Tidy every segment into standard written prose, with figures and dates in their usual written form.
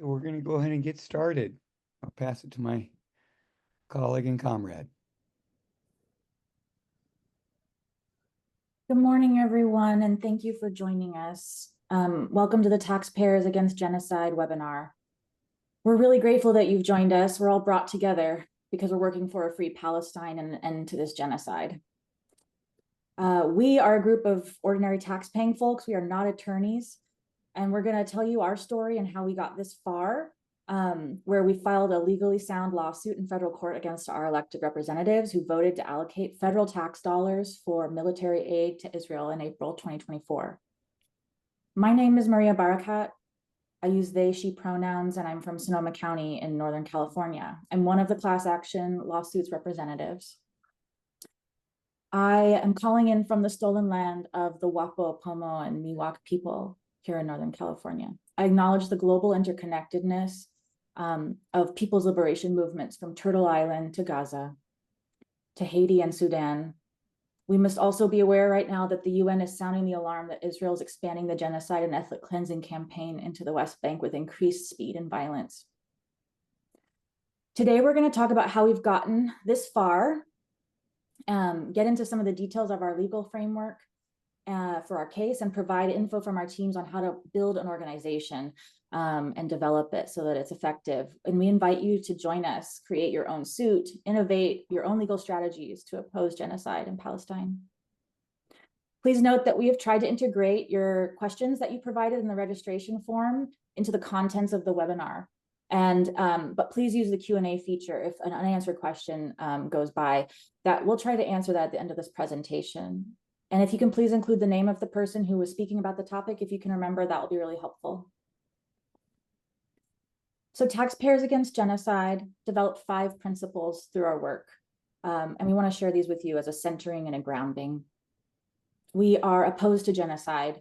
We're going to go ahead and get started. I'll pass it to my colleague and comrade. Good morning, everyone, and thank you for joining us. Welcome to the Taxpayers Against Genocide webinar. We're really grateful that you've joined us. We're all brought together because we're working for a free Palestine and an end to this genocide. We are a group of ordinary tax-paying folks. We are not attorneys, and we're going to tell you our story and how we got this far, where we filed a legally sound lawsuit in federal court against our elected representatives who voted to allocate federal tax dollars for military aid to Israel in April 2024. My name is Maria Barakat. I use they, she pronouns, and I'm from Sonoma County in Northern California. I'm one of the class action lawsuit's representatives. I am calling in from the stolen land of the Wapo, Pomo, and Miwok people here in Northern California. I acknowledge the global interconnectedness of people's liberation movements from Turtle Island to Gaza, to Haiti and Sudan. We must also be aware right now that the UN is sounding the alarm that Israel is expanding the genocide and ethnic cleansing campaign into the West Bank with increased speed and violence. Today, we're going to talk about how we've gotten this far, get into some of the details of our legal framework for our case, and provide info from our teams on how to build an organization and develop it so that it's effective. And we invite you to join us, create your own suit, innovate your own legal strategies to oppose genocide in Palestine. Please note that we have tried to integrate your questions that you provided in the registration form into the contents of the webinar. But please use the Q&A feature if an unanswered question goes by. That we'll try to answer that at the end of this presentation. And if you can please include the name of the person who was speaking about the topic, if you can remember, that will be really helpful. So Taxpayers Against Genocide developed 5 principles through our work. And we want to share these with you as a centering and a grounding. We are opposed to genocide,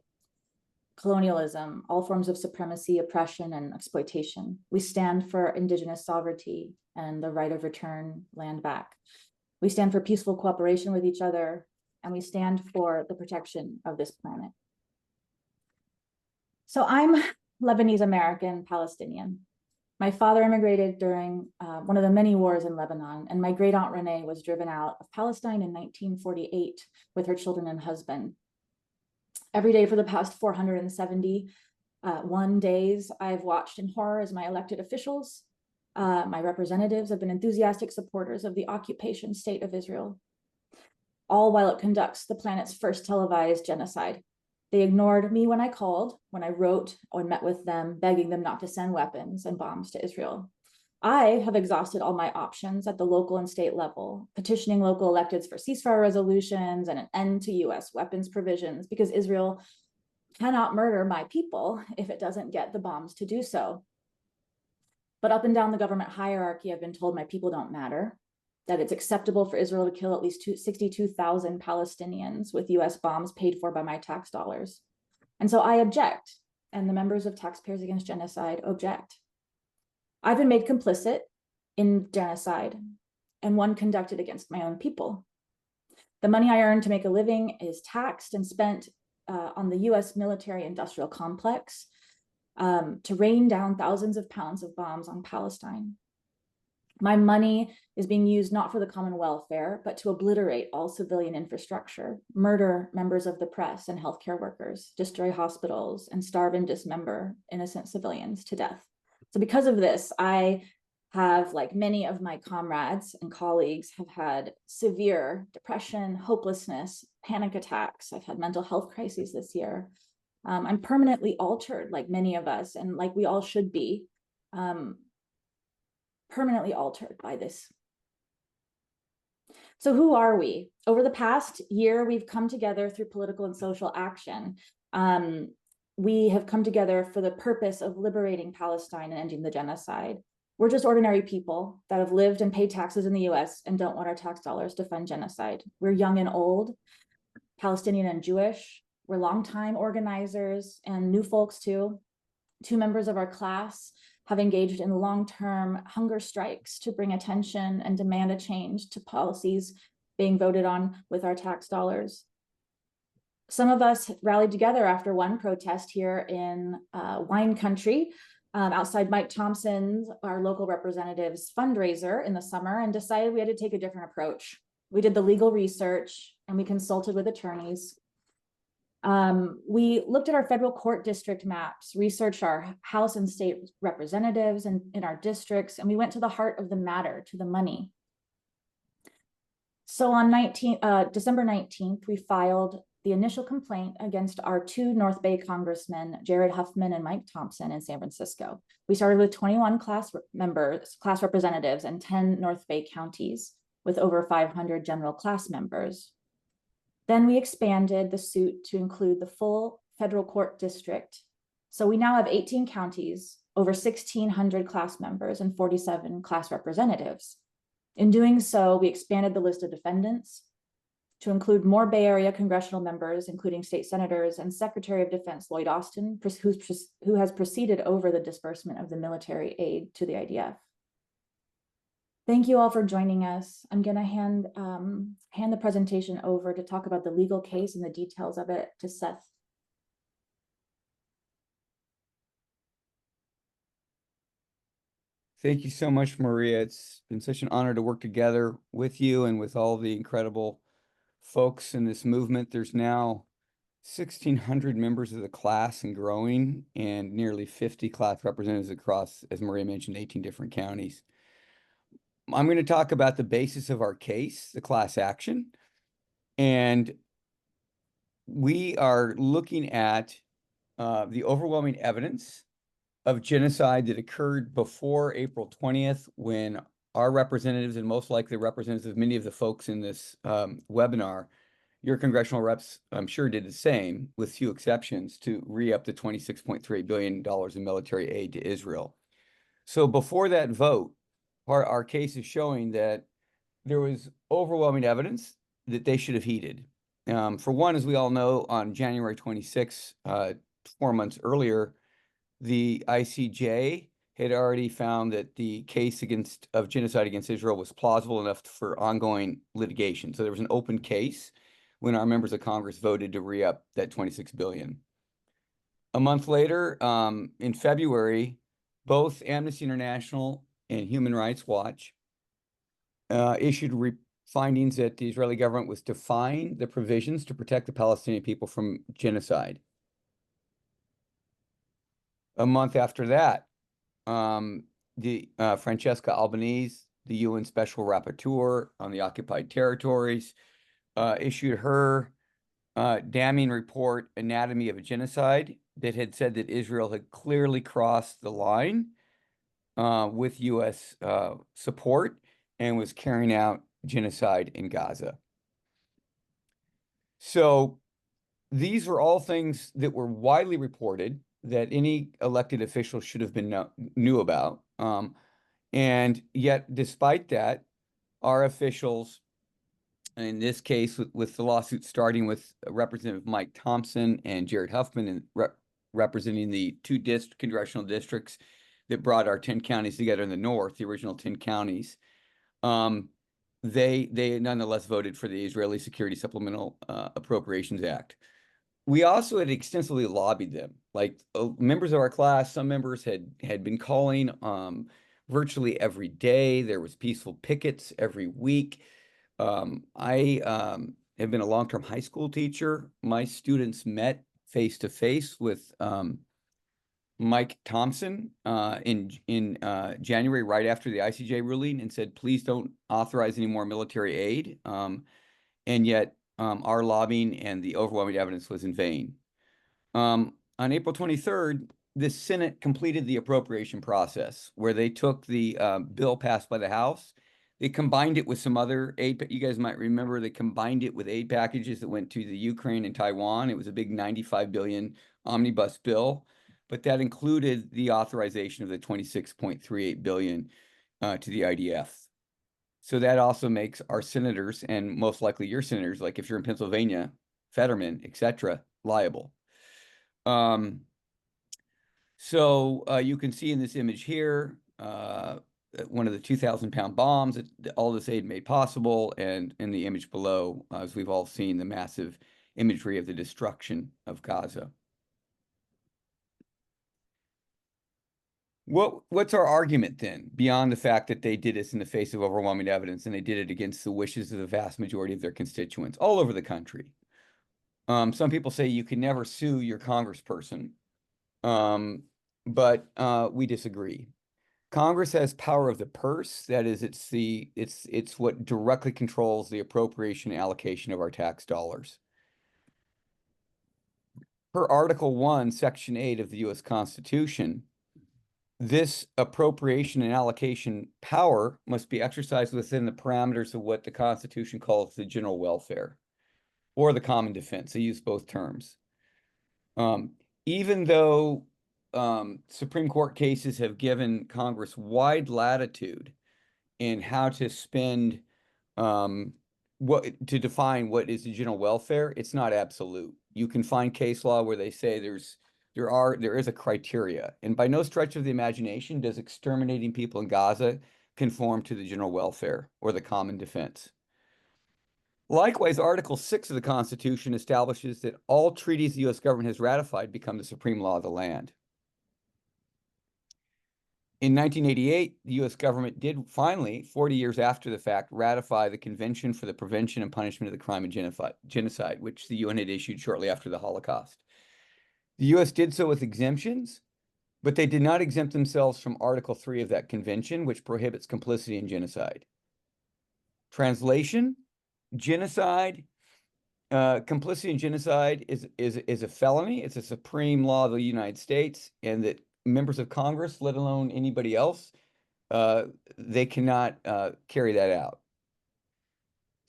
colonialism, all forms of supremacy, oppression, and exploitation. We stand for Indigenous sovereignty and the right of return land back. We stand for peaceful cooperation with each other, and we stand for the protection of this planet. So I'm Lebanese American Palestinian. My father immigrated during one of the many wars in Lebanon, and my great aunt Renee was driven out of Palestine in 1948 with her children and husband. Every day for the past 471 days, I've watched in horror as my elected officials, my representatives have been enthusiastic supporters of the occupation state of Israel, all while it conducts the planet's first televised genocide. They ignored me when I called, when I wrote or met with them, begging them not to send weapons and bombs to Israel. I have exhausted all my options at the local and state level, petitioning local electeds for ceasefire resolutions and an end to US weapons provisions, because Israel cannot murder my people if it doesn't get the bombs to do so. But up and down the government hierarchy, I've been told my people don't matter, that it's acceptable for Israel to kill at least 62,000 Palestinians with US bombs paid for by my tax dollars. And so I object, and the members of Taxpayers Against Genocide object. I've been made complicit in genocide, and one conducted against my own people. The money I earn to make a living is taxed and spent on the US military industrial complex to rain down thousands of pounds of bombs on Palestine. My money is being used not for the common welfare, but to obliterate all civilian infrastructure, murder members of the press and healthcare workers, destroy hospitals, and starve and dismember innocent civilians to death. So because of this, I have, like many of my comrades and colleagues, have had severe depression, hopelessness, panic attacks. I've had mental health crises this year. I'm permanently altered, like many of us, and like we all should be, permanently altered by this. So who are we? Over the past year, we've come together through political and social action. We have come together for the purpose of liberating Palestine and ending the genocide. We're just ordinary people that have lived and paid taxes in the US and don't want our tax dollars to fund genocide. We're young and old, Palestinian and Jewish. We're longtime organizers and new folks too. 2 members of our class have engaged in long-term hunger strikes to bring attention and demand a change to policies being voted on with our tax dollars. Some of us rallied together after one protest here in wine country outside Mike Thompson's, our local representative's fundraiser in the summer, and decided we had to take a different approach. We did the legal research and we consulted with attorneys. We looked at our federal court district maps, researched our House and state representatives in our districts, and we went to the heart of the matter, to the money. So on December 19th, we filed the initial complaint against our two North Bay congressmen, Jared Huffman and Mike Thompson, in San Francisco. We started with 21 class representatives, and 10 North Bay counties with over 500 general class members. Then we expanded the suit to include the full federal court district. So we now have 18 counties, over 1,600 class members, and 47 class representatives. In doing so, we expanded the list of defendants to include more Bay Area congressional members, including state senators and Secretary of Defense Lloyd Austin, who has proceeded over the disbursement of the military aid to the IDF. Thank you all for joining us. I'm going to hand the presentation over to talk about the legal case and the details of it to Seth. Thank you so much, Maria. It's been such an honor to work together with you and with all the incredible folks in this movement. There's now 1,600 members of the class and growing, and nearly 50 class representatives across, as Maria mentioned, 18 different counties. I'm going to talk about the basis of our case, the class action, and we are looking at the overwhelming evidence of genocide that occurred before April 20th, when our representatives, and most likely representatives of many of the folks in this webinar, your congressional reps, I'm sure, did the same, with few exceptions, to re-up the $26.3 billion in military aid to Israel. So before that vote, our case is showing that there was overwhelming evidence that they should have heeded. For one, as we all know, on January 26, 4 months earlier, the ICJ had already found that the case of genocide against Israel was plausible enough for ongoing litigation. So there was an open case when our members of Congress voted to re-up that $26 billion. A month later, in February, both Amnesty International and Human Rights Watch issued findings that the Israeli government was defying the provisions to protect the Palestinian people from genocide. A month after that, Francesca Albanese, the UN Special Rapporteur on the occupied territories, issued her damning report, Anatomy of a Genocide, that had said that Israel had clearly crossed the line with U.S. support and was carrying out genocide in Gaza. So these were all things that were widely reported, that any elected official should have been knew about. And yet, despite that, our officials, in this case, with the lawsuit starting with Representative Mike Thompson and Jared Huffman, and representing the two congressional districts that brought our 10 counties together in the north, the original 10 counties, they nonetheless voted for the Israeli Security Supplemental Appropriations Act. We also had extensively lobbied them. Like members of our class, some members had been calling virtually every day. There was peaceful pickets every week. I have been a long-term high school teacher. My students met face-to-face with Mike Thompson in January, right after the ICJ ruling, and said, please don't authorize any more military aid. And yet our lobbying and the overwhelming evidence was in vain. On April 23rd, the Senate completed the appropriation process, where they took the bill passed by the House. They combined it with some other aid. You guys might remember they combined it with aid packages that went to the Ukraine and Taiwan. It was a big $95 billion omnibus bill, but that included the authorization of the $26.38 billion to the IDF. So that also makes our senators, and most likely your senators, like if you're in Pennsylvania, Fetterman, et cetera, liable. So you can see in this image here, one of the 2,000-pound bombs that all this aid made possible, and in the image below, as we've all seen, the massive imagery of the destruction of Gaza. What's our argument then, beyond the fact that they did this in the face of overwhelming evidence and they did it against the wishes of the vast majority of their constituents all over the country? Some people say you can never sue your congressperson, but we disagree. Congress has power of the purse. That is, it's what directly controls the appropriation and allocation of our tax dollars. Per Article 1, Section 8 of the U.S. Constitution, this appropriation and allocation power must be exercised within the parameters of what the Constitution calls the general welfare or the common defense. They use both terms. Even though Supreme Court cases have given Congress wide latitude in how to spend, to define what is the general welfare, it's not absolute. You can find case law where they say there is a criteria, and by no stretch of the imagination does exterminating people in Gaza conform to the general welfare or the common defense. Likewise, Article 6 of the Constitution establishes that all treaties the U.S. government has ratified become the supreme law of the land. In 1988, the U.S. government did finally, 40 years after the fact, ratify the Convention for the Prevention and Punishment of the Crime of Genocide, which the UN had issued shortly after the Holocaust. The U.S. did so with exemptions, but they did not exempt themselves from Article 3 of that convention, which prohibits complicity in genocide. Translation: genocide, complicity in genocide is a felony. It's a supreme law of the United States, and that members of Congress, let alone anybody else, they cannot carry that out.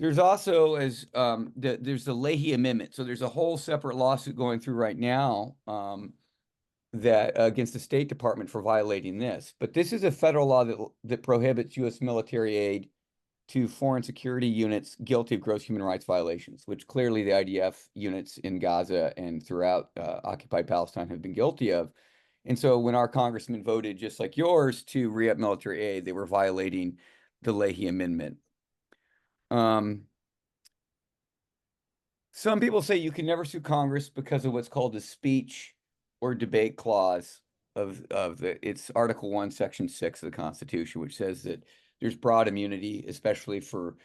There's also, there's the Leahy Amendment. So there's a whole separate lawsuit going through right now that against the State Department for violating this. But this is a federal law that prohibits U.S. military aid to foreign security units guilty of gross human rights violations, which clearly the IDF units in Gaza and throughout occupied Palestine have been guilty of. And so when our congressmen voted, just like yours, to re-up military aid, they were violating the Leahy Amendment. Some people say you can never sue Congress because of what's called the speech or debate clause of it's Article 1, Section 6 of the Constitution, which says that there's broad immunity, especially for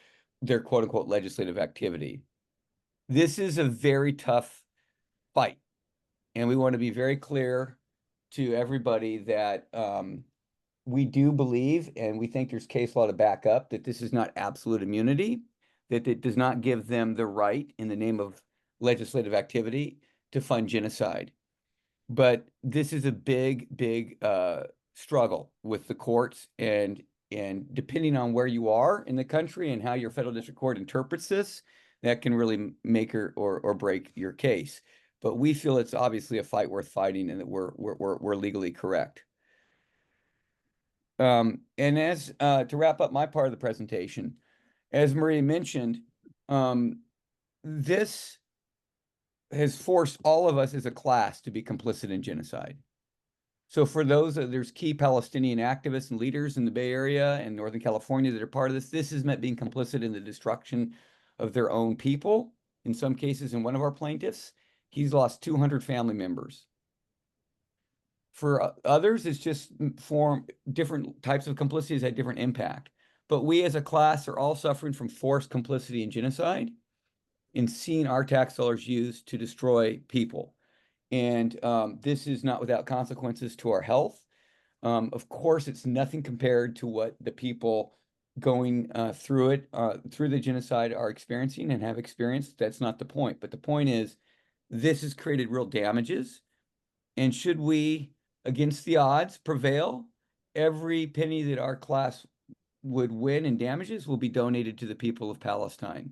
their quote unquote legislative activity. This is a very tough fight. And we want to be very clear to everybody that we do believe, and we think there's case law to back up, that this is not absolute immunity, that it does not give them the right in the name of legislative activity to fund genocide. But this is a big, big struggle with the courts, and depending on where you are in the country and how your federal district court interprets this, that can really make or break your case. But we feel it's obviously a fight worth fighting, and that we're legally correct. And as to wrap up my part of the presentation, as Maria mentioned, this has forced all of us as a class to be complicit in genocide. So for those, there's key Palestinian activists and leaders in the Bay Area and Northern California that are part of this. This has meant being complicit in the destruction of their own people. In some cases, in one of our plaintiffs, he's lost 200 family members. For others, it's just different types of complicity has had different impact. But we as a class are all suffering from forced complicity in genocide and seeing our tax dollars used to destroy people. And this is not without consequences to our health. Of course, it's nothing compared to what the people going through the genocide are experiencing and have experienced. That's not the point. But the point is, this has created real damages. And should we, against the odds, prevail, every penny that our class would win in damages will be donated to the people of Palestine.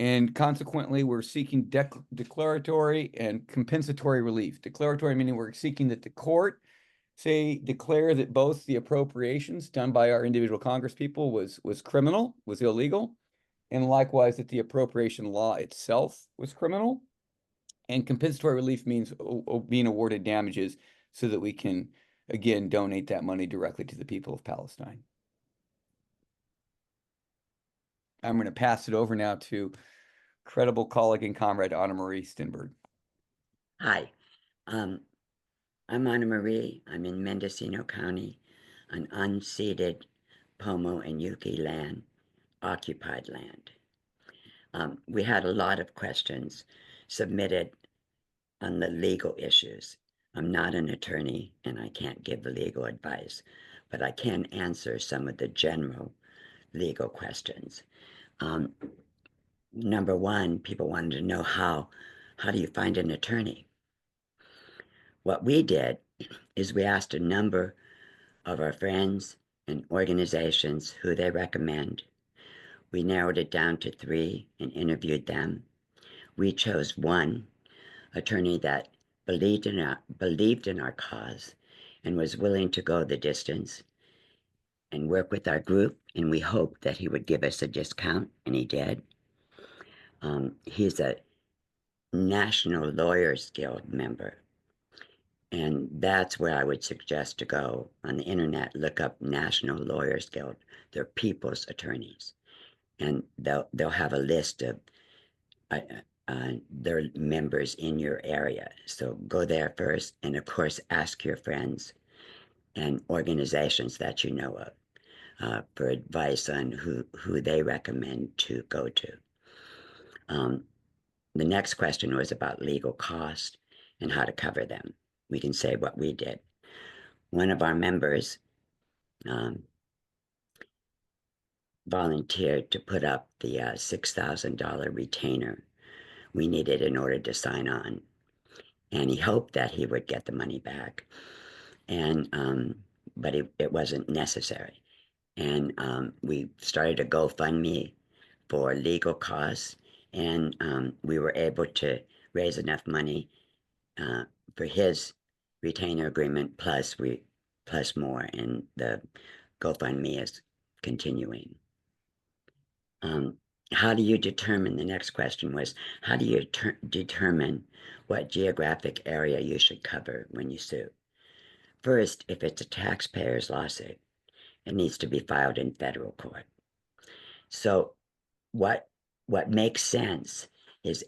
And consequently, we're seeking declaratory and compensatory relief. Declaratory meaning we're seeking that the court declare that both the appropriations done by our individual congresspeople was criminal, was illegal, and likewise that the appropriation law itself was criminal. And compensatory relief means being awarded damages so that we can, again, donate that money directly to the people of Palestine. I'm going to pass it over now to credible colleague and comrade Anna Marie Stenberg. Hi. I'm Anna Marie. I'm in Mendocino County, on unceded Pomo and Yuki land, occupied land. We had a lot of questions submitted on the legal issues. I'm not an attorney and I can't give legal advice, but I can answer some of the general legal questions. Number one, people wanted to know how do you find an attorney? What we did is we asked a number of our friends and organizations who they recommend. We narrowed it down to 3 and interviewed them. We chose one attorney that believed in our cause and was willing to go the distance and work with our group, and we hoped that he would give us a discount, and he did. He's a National Lawyers Guild member, and that's where I would suggest to go on the internet. Look up National Lawyers Guild. They're people's attorneys, and they'll have a list of their members in your area. So go there first, and of course, ask your friends and organizations that you know of for advice on who they recommend to go to. The next question was about legal costs and how to cover them. We can say what we did. One of our members volunteered to put up the $6,000 retainer we needed in order to sign on. And he hoped that he would get the money back. And but it wasn't necessary. And we started a GoFundMe for legal costs, and we were able to raise enough money for his retainer agreement plus more, and the GoFundMe is continuing. How do you determine, the next question was, how do you determine what geographic area you should cover when you sue? First, if it's a taxpayer's lawsuit, it needs to be filed in federal court. So what makes sense is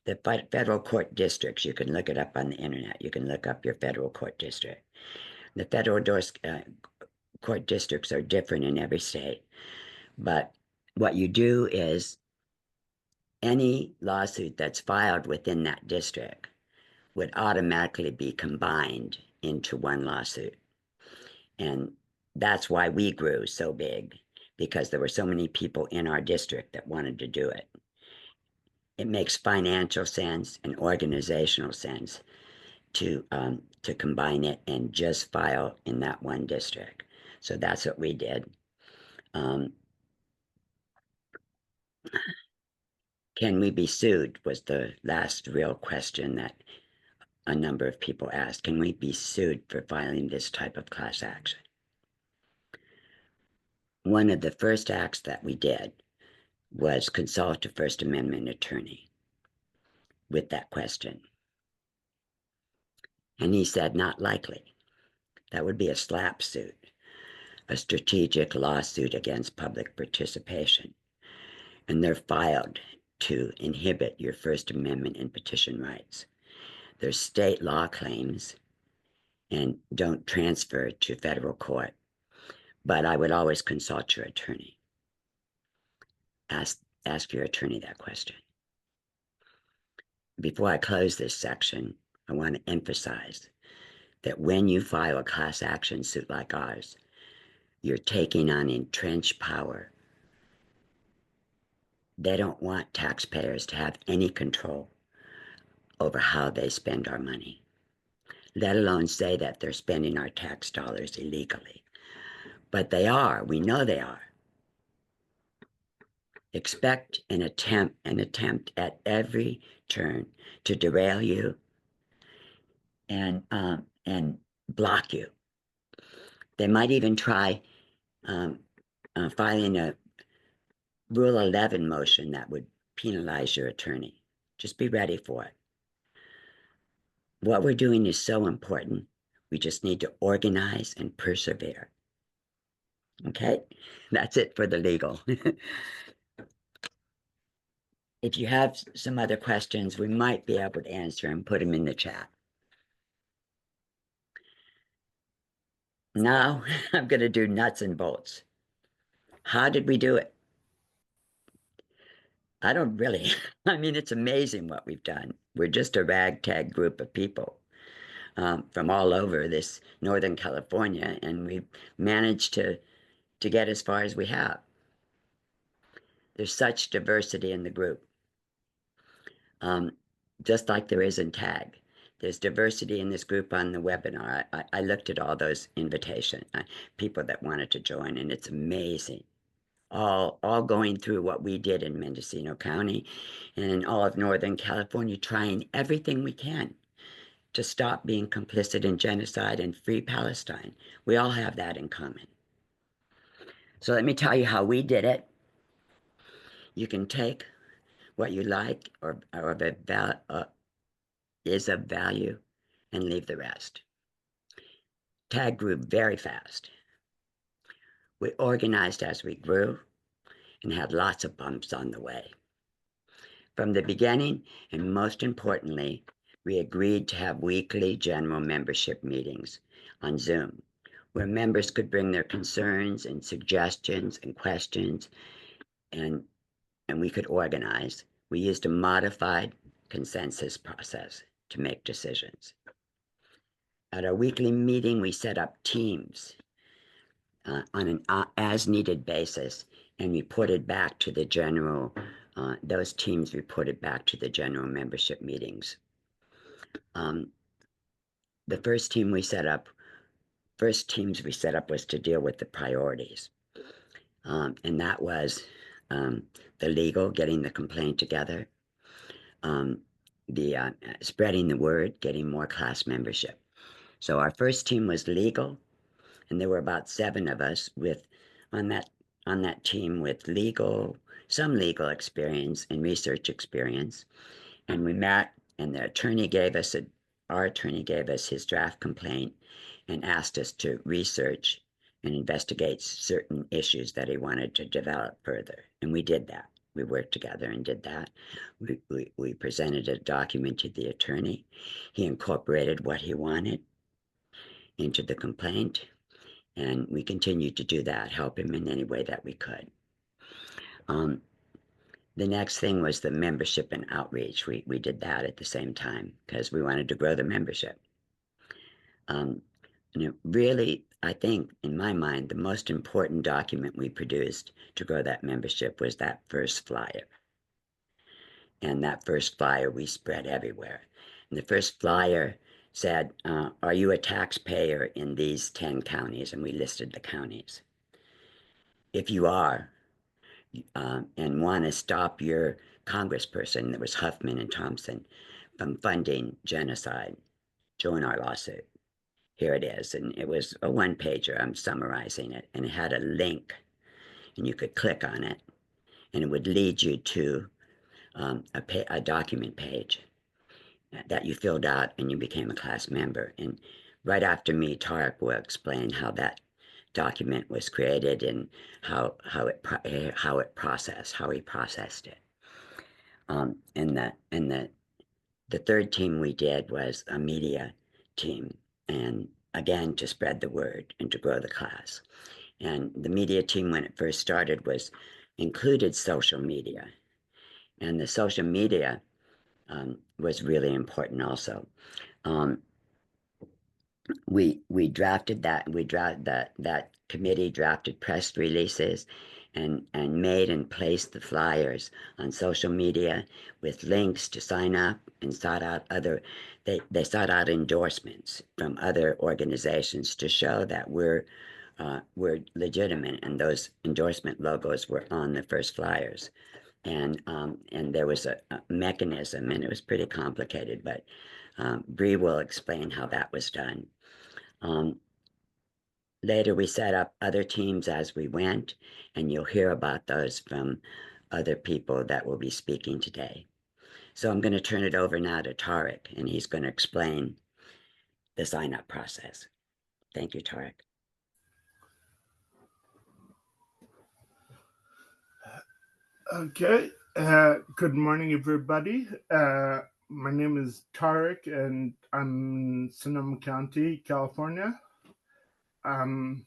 the federal court districts. You can look it up on the internet. You can look up your federal court district. The federal court districts are different in every state, but what you do is any lawsuit that's filed within that district would automatically be combined into one lawsuit. And that's why we grew so big, because there were so many people in our district that wanted to do it. It makes financial sense and organizational sense to combine it and just file in that one district. So that's what we did. Can we be sued was the last real question that a number of people asked. Can we be sued for filing this type of class action? One of the first acts that we did was consult a First Amendment attorney with that question. And he said, not likely. That would be a SLAPP suit, a strategic lawsuit against public participation. And they're filed to inhibit your First Amendment and petition rights. They're state law claims and don't transfer to federal court. But I would always consult your attorney. Ask your attorney that question. Before I close this section, I want to emphasize that when you file a class action suit like ours, you're taking on entrenched power. They don't want taxpayers to have any control over how they spend our money, let alone say that they're spending our tax dollars illegally. But they are. We know they are. Expect an attempt at every turn to derail you and block you. They might even try filing a Rule 11 motion that would penalize your attorney. Just be ready for it. What we're doing is so important. We just need to organize and persevere. Okay, that's it for the legal. If you have some other questions, we might be able to answer and put them in the chat. Now I'm going to do nuts and bolts. How did we do it? I don't really, I mean, it's amazing what we've done. We're just a ragtag group of people from all over this Northern California, and we've managed to get as far as we have. There's such diversity in the group, just like there is in TAG. There's diversity in this group on the webinar. I looked at all those invitations, people that wanted to join, and it's amazing. All going through what we did in Mendocino County and in all of Northern California, trying everything we can to stop being complicit in genocide and free Palestine. We all have that in common. So let me tell you how we did it. You can take what you like or is of value and leave the rest. TAG grew very fast. We organized as we grew and had lots of bumps on the way. From the beginning, and most importantly, we agreed to have weekly general membership meetings on Zoom, where members could bring their concerns and suggestions and questions, and we could organize. We used a modified consensus process to make decisions. At our weekly meeting, we set up teams on an as-needed basis and reported back to the general, those teams reported back to the general membership meetings. The first teams we set up was to deal with the priorities. And that was the legal, getting the complaint together, the spreading the word, getting more class membership. So our first team was legal, and there were about 7 of us on that team with some legal experience and research experience. And we met, and our attorney gave us his draft complaint and asked us to research and investigate certain issues that he wanted to develop further. And we did that. We worked together and did that. We presented a document to the attorney. He incorporated what he wanted into the complaint, and we continued to do that, help him in any way that we could. The next thing was the membership and outreach. We did that at the same time because we wanted to grow the membership. Really, I think, in my mind, the most important document we produced to grow that membership was that first flyer. And that first flyer we spread everywhere. And the first flyer said, are you a taxpayer in these 10 counties? And we listed the counties. If you are, and want to stop your congressperson, that was Huffman and Thompson, from funding genocide, join our lawsuit. Here it is. And it was a 1-pager. I'm summarizing it. And it had a link, and you could click on it, and it would lead you to a document page that you filled out, and you became a class member. And right after me, Tarek will explain how that document was created and how he processed it. And the third team we did was a media team, and again to spread the word and to grow the class. And the media team, when it first started, included social media, and the social media was really important also. We drafted that. That committee drafted press releases and made and placed the flyers on social media with links to sign up, and they sought out endorsements from other organizations to show that we're legitimate, and those endorsement logos were on the first flyers. And there was a mechanism, and it was pretty complicated, but Bree will explain how that was done. Later, we set up other teams as we went, and you'll hear about those from other people that will be speaking today. So I'm going to turn it over now to Tarek, and he's going to explain the sign-up process. Thank you, Tarek. Okay. Good morning, everybody. My name is Tarek, and I'm in Sonoma County, California. want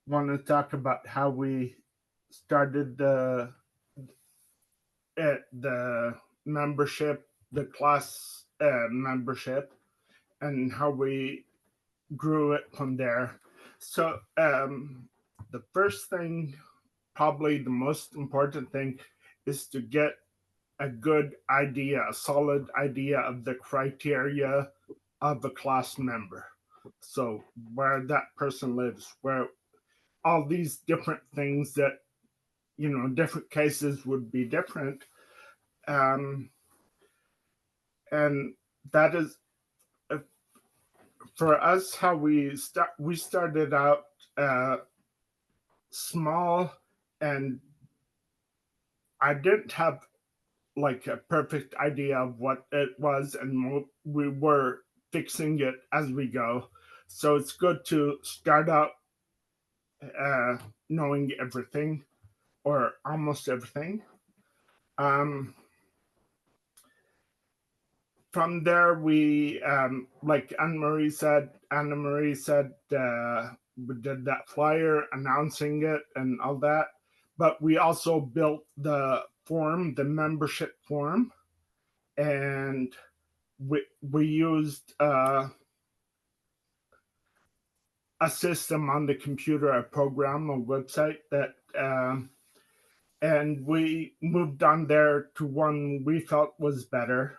to talk about how we started the membership, the class membership, and how we grew it from there. So the first thing, probably the most important thing, is to get a good idea, a solid idea of the criteria of a class member. So where that person lives, where all these different things that, different cases would be different. And that is, for us, how we started out small, and I didn't have like a perfect idea of what it was, and we were fixing it as we go. So it's good to start out knowing everything or almost everything. From there, we like Anna Marie said, we did that flyer announcing it and all that. But we also built the form, the membership form, and we used a system on the computer, a program, a website that, and we moved on there to one we felt was better.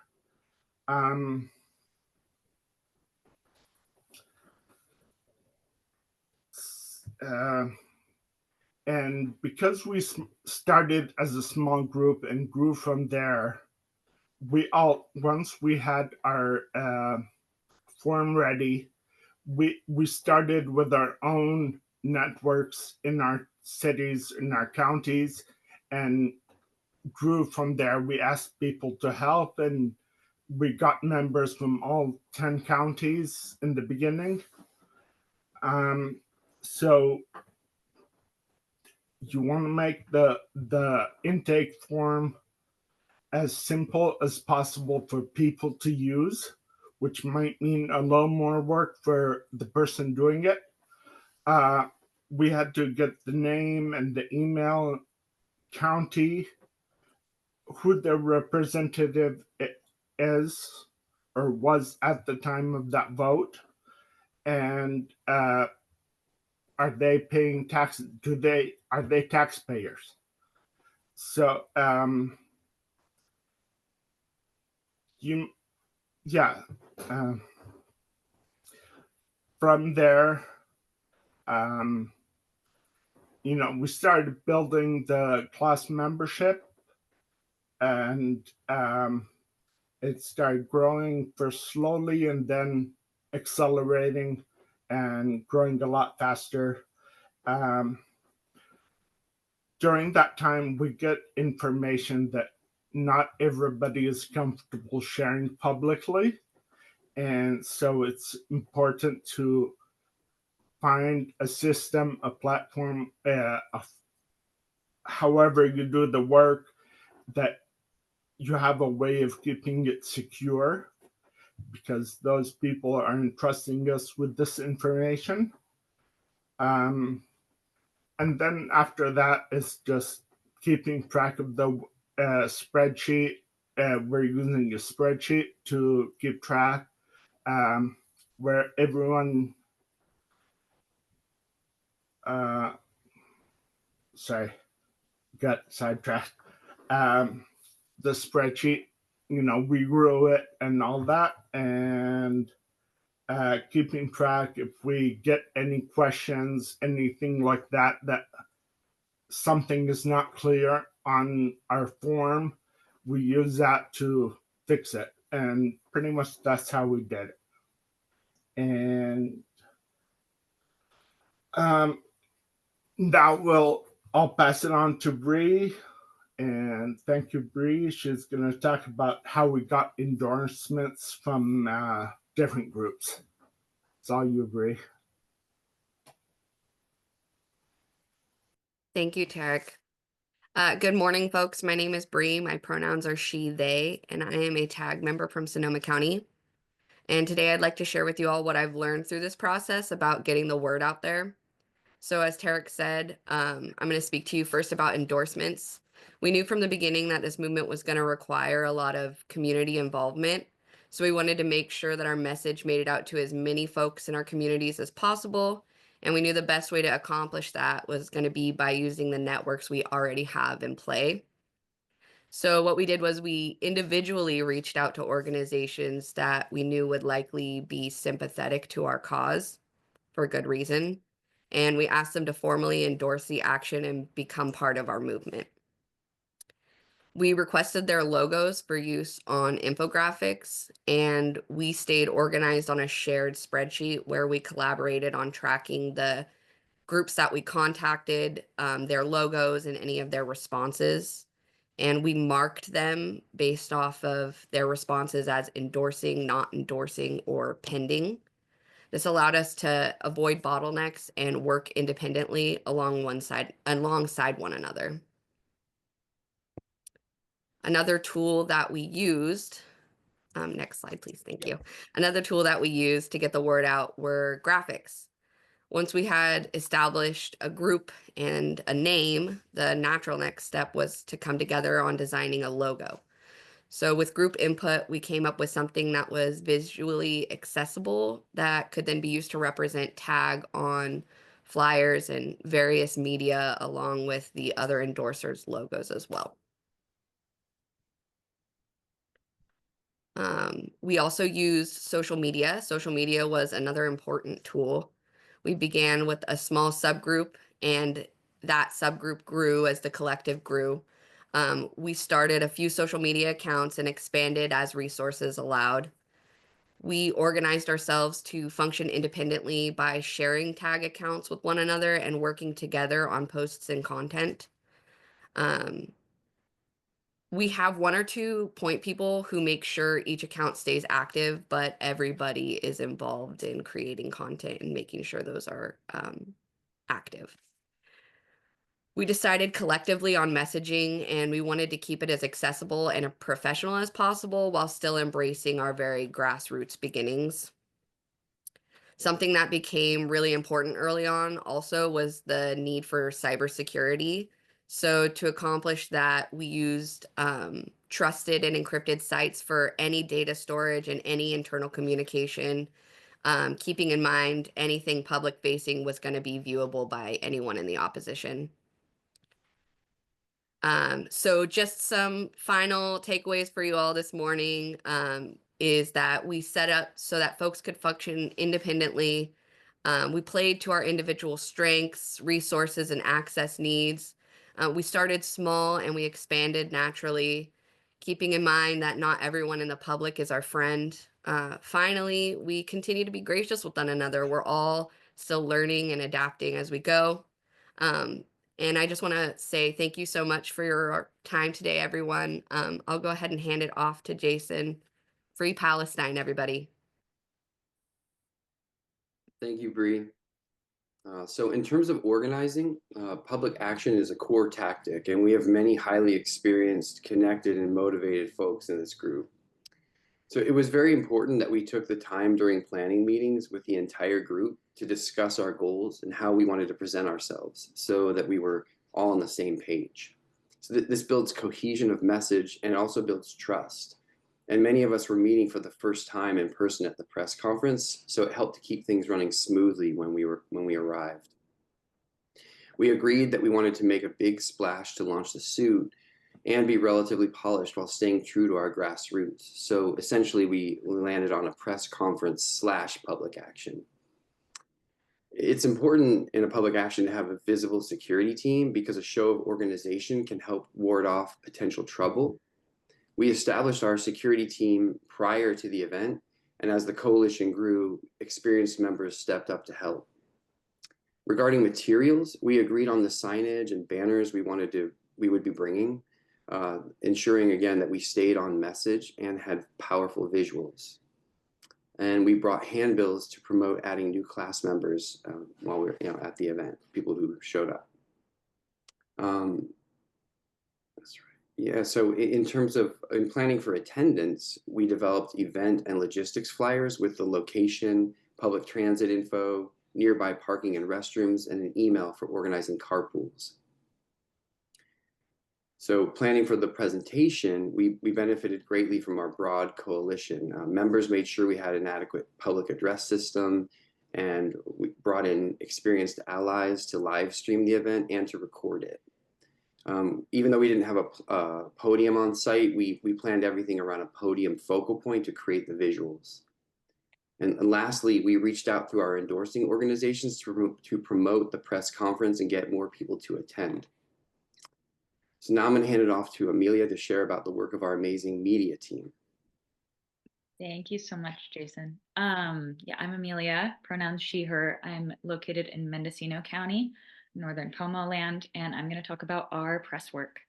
And because we started as a small group and grew from there, once we had our form ready, we started with our own networks in our cities, in our counties, and grew from there. We asked people to help, and we got members from all 10 counties in the beginning. So you want to make the intake form as simple as possible for people to use, which might mean a little more work for the person doing it. We had to get the name and the email, county, who the representative is or was at the time of that vote, and are they paying taxes? Are they taxpayers? So from there, we started building the class membership, and it started growing first slowly and then accelerating and growing a lot faster. During that time, we get information that not everybody is comfortable sharing publicly. And so it's important to find a system, a platform, however you do the work, that you have a way of keeping it secure, because those people are entrusting us with this information. And then after that, it's just keeping track of the spreadsheet. We're using a spreadsheet to keep track where everyone, got sidetracked. The spreadsheet, we grew it and all that, and keeping track if we get any questions, anything like that, that something is not clear on our form, we use that to fix it. And pretty much that's how we did it. And now I'll pass it on to Bree. And thank you, Bree. She's going to talk about how we got endorsements from different groups. It's all you, Bree. Thank you, Tarek. Good morning, folks. My name is Bree. My pronouns are she, they, and I am a TAG member from Sonoma County. And today I'd like to share with you all what I've learned through this process about getting the word out there. So as Tarek said, I'm going to speak to you first about endorsements. We knew from the beginning that this movement was going to require a lot of community involvement. So we wanted to make sure that our message made it out to as many folks in our communities as possible. And we knew the best way to accomplish that was going to be by using the networks we already have in play. So what we did was we individually reached out to organizations that we knew would likely be sympathetic to our cause for good reason. And we asked them to formally endorse the action and become part of our movement. We requested their logos for use on infographics, and we stayed organized on a shared spreadsheet where we collaborated on tracking the groups that we contacted, their logos and any of their responses. And we marked them based off of their responses as endorsing, not endorsing, or pending. This allowed us to avoid bottlenecks and work independently alongside one another. Another tool that we used, next slide, please, thank you. Another tool that we used to get the word out were graphics. Once we had established a group and a name, the natural next step was to come together on designing a logo. So with group input, we came up with something that was visually accessible that could then be used to represent tag on flyers and various media along with the other endorsers' logos as well. We also used social media. Social media was another important tool. We began with a small subgroup, and that subgroup grew as the collective grew. We started a few social media accounts and expanded as resources allowed. We organized ourselves to function independently by sharing tag accounts with one another and working together on posts and content. We have one or two point people who make sure each account stays active, but everybody is involved in creating content and making sure those are active. We decided collectively on messaging, and we wanted to keep it as accessible and professional as possible while still embracing our very grassroots beginnings. Something that became really important early on also was the need for cybersecurity. So to accomplish that, we used trusted and encrypted sites for any data storage and any internal communication, keeping in mind anything public facing was going to be viewable by anyone in the opposition. So just some final takeaways for you all this morning is that we set up so that folks could function independently. We played to our individual strengths, resources, and access needs. We started small and we expanded naturally, keeping in mind that not everyone in the public is our friend. Finally, we continue to be gracious with one another. We're all still learning and adapting as we go. And I just want to say thank you so much for your time today, everyone. I'll go ahead and hand it off to Jason. Free Palestine, everybody. Thank you, Bree. So in terms of organizing, public action is a core tactic, and we have many highly experienced, connected, and motivated folks in this group. So it was very important that we took the time during planning meetings with the entire group to discuss our goals and how we wanted to present ourselves so that we were all on the same page. So this builds cohesion of message and also builds trust. And many of us were meeting for the first time in person at the press conference, so it helped to keep things running smoothly when we arrived. We agreed that we wanted to make a big splash to launch the suit and be relatively polished while staying true to our grassroots. So essentially, we landed on a press conference / public action. It's important in a public action to have a visible security team because a show of organization can help ward off potential trouble. We established our security team prior to the event, and as the coalition grew, experienced members stepped up to help. Regarding materials, we agreed on the signage and banners we would be bringing, ensuring again that we stayed on message and had powerful visuals. And we brought handbills to promote adding new class members while we were at the event, people who showed up. That's right. Yeah, so in terms of in planning for attendance, we developed event and logistics flyers with the location, public transit info, nearby parking and restrooms, and an email for organizing carpools. So planning for the presentation, we benefited greatly from our broad coalition. Members made sure we had an adequate public address system, and we brought in experienced allies to live stream the event and to record it. Even though we didn't have a podium on site, we planned everything around a podium focal point to create the visuals. And lastly, we reached out through our endorsing organizations to promote the press conference and get more people to attend. So now I'm going to hand it off to Amelia to share about the work of our amazing media team. Thank you so much, Jason. Yeah, I'm Amelia, pronouns she, her. I'm located in Mendocino County, Northern Como land, and I'm going to talk about our press work.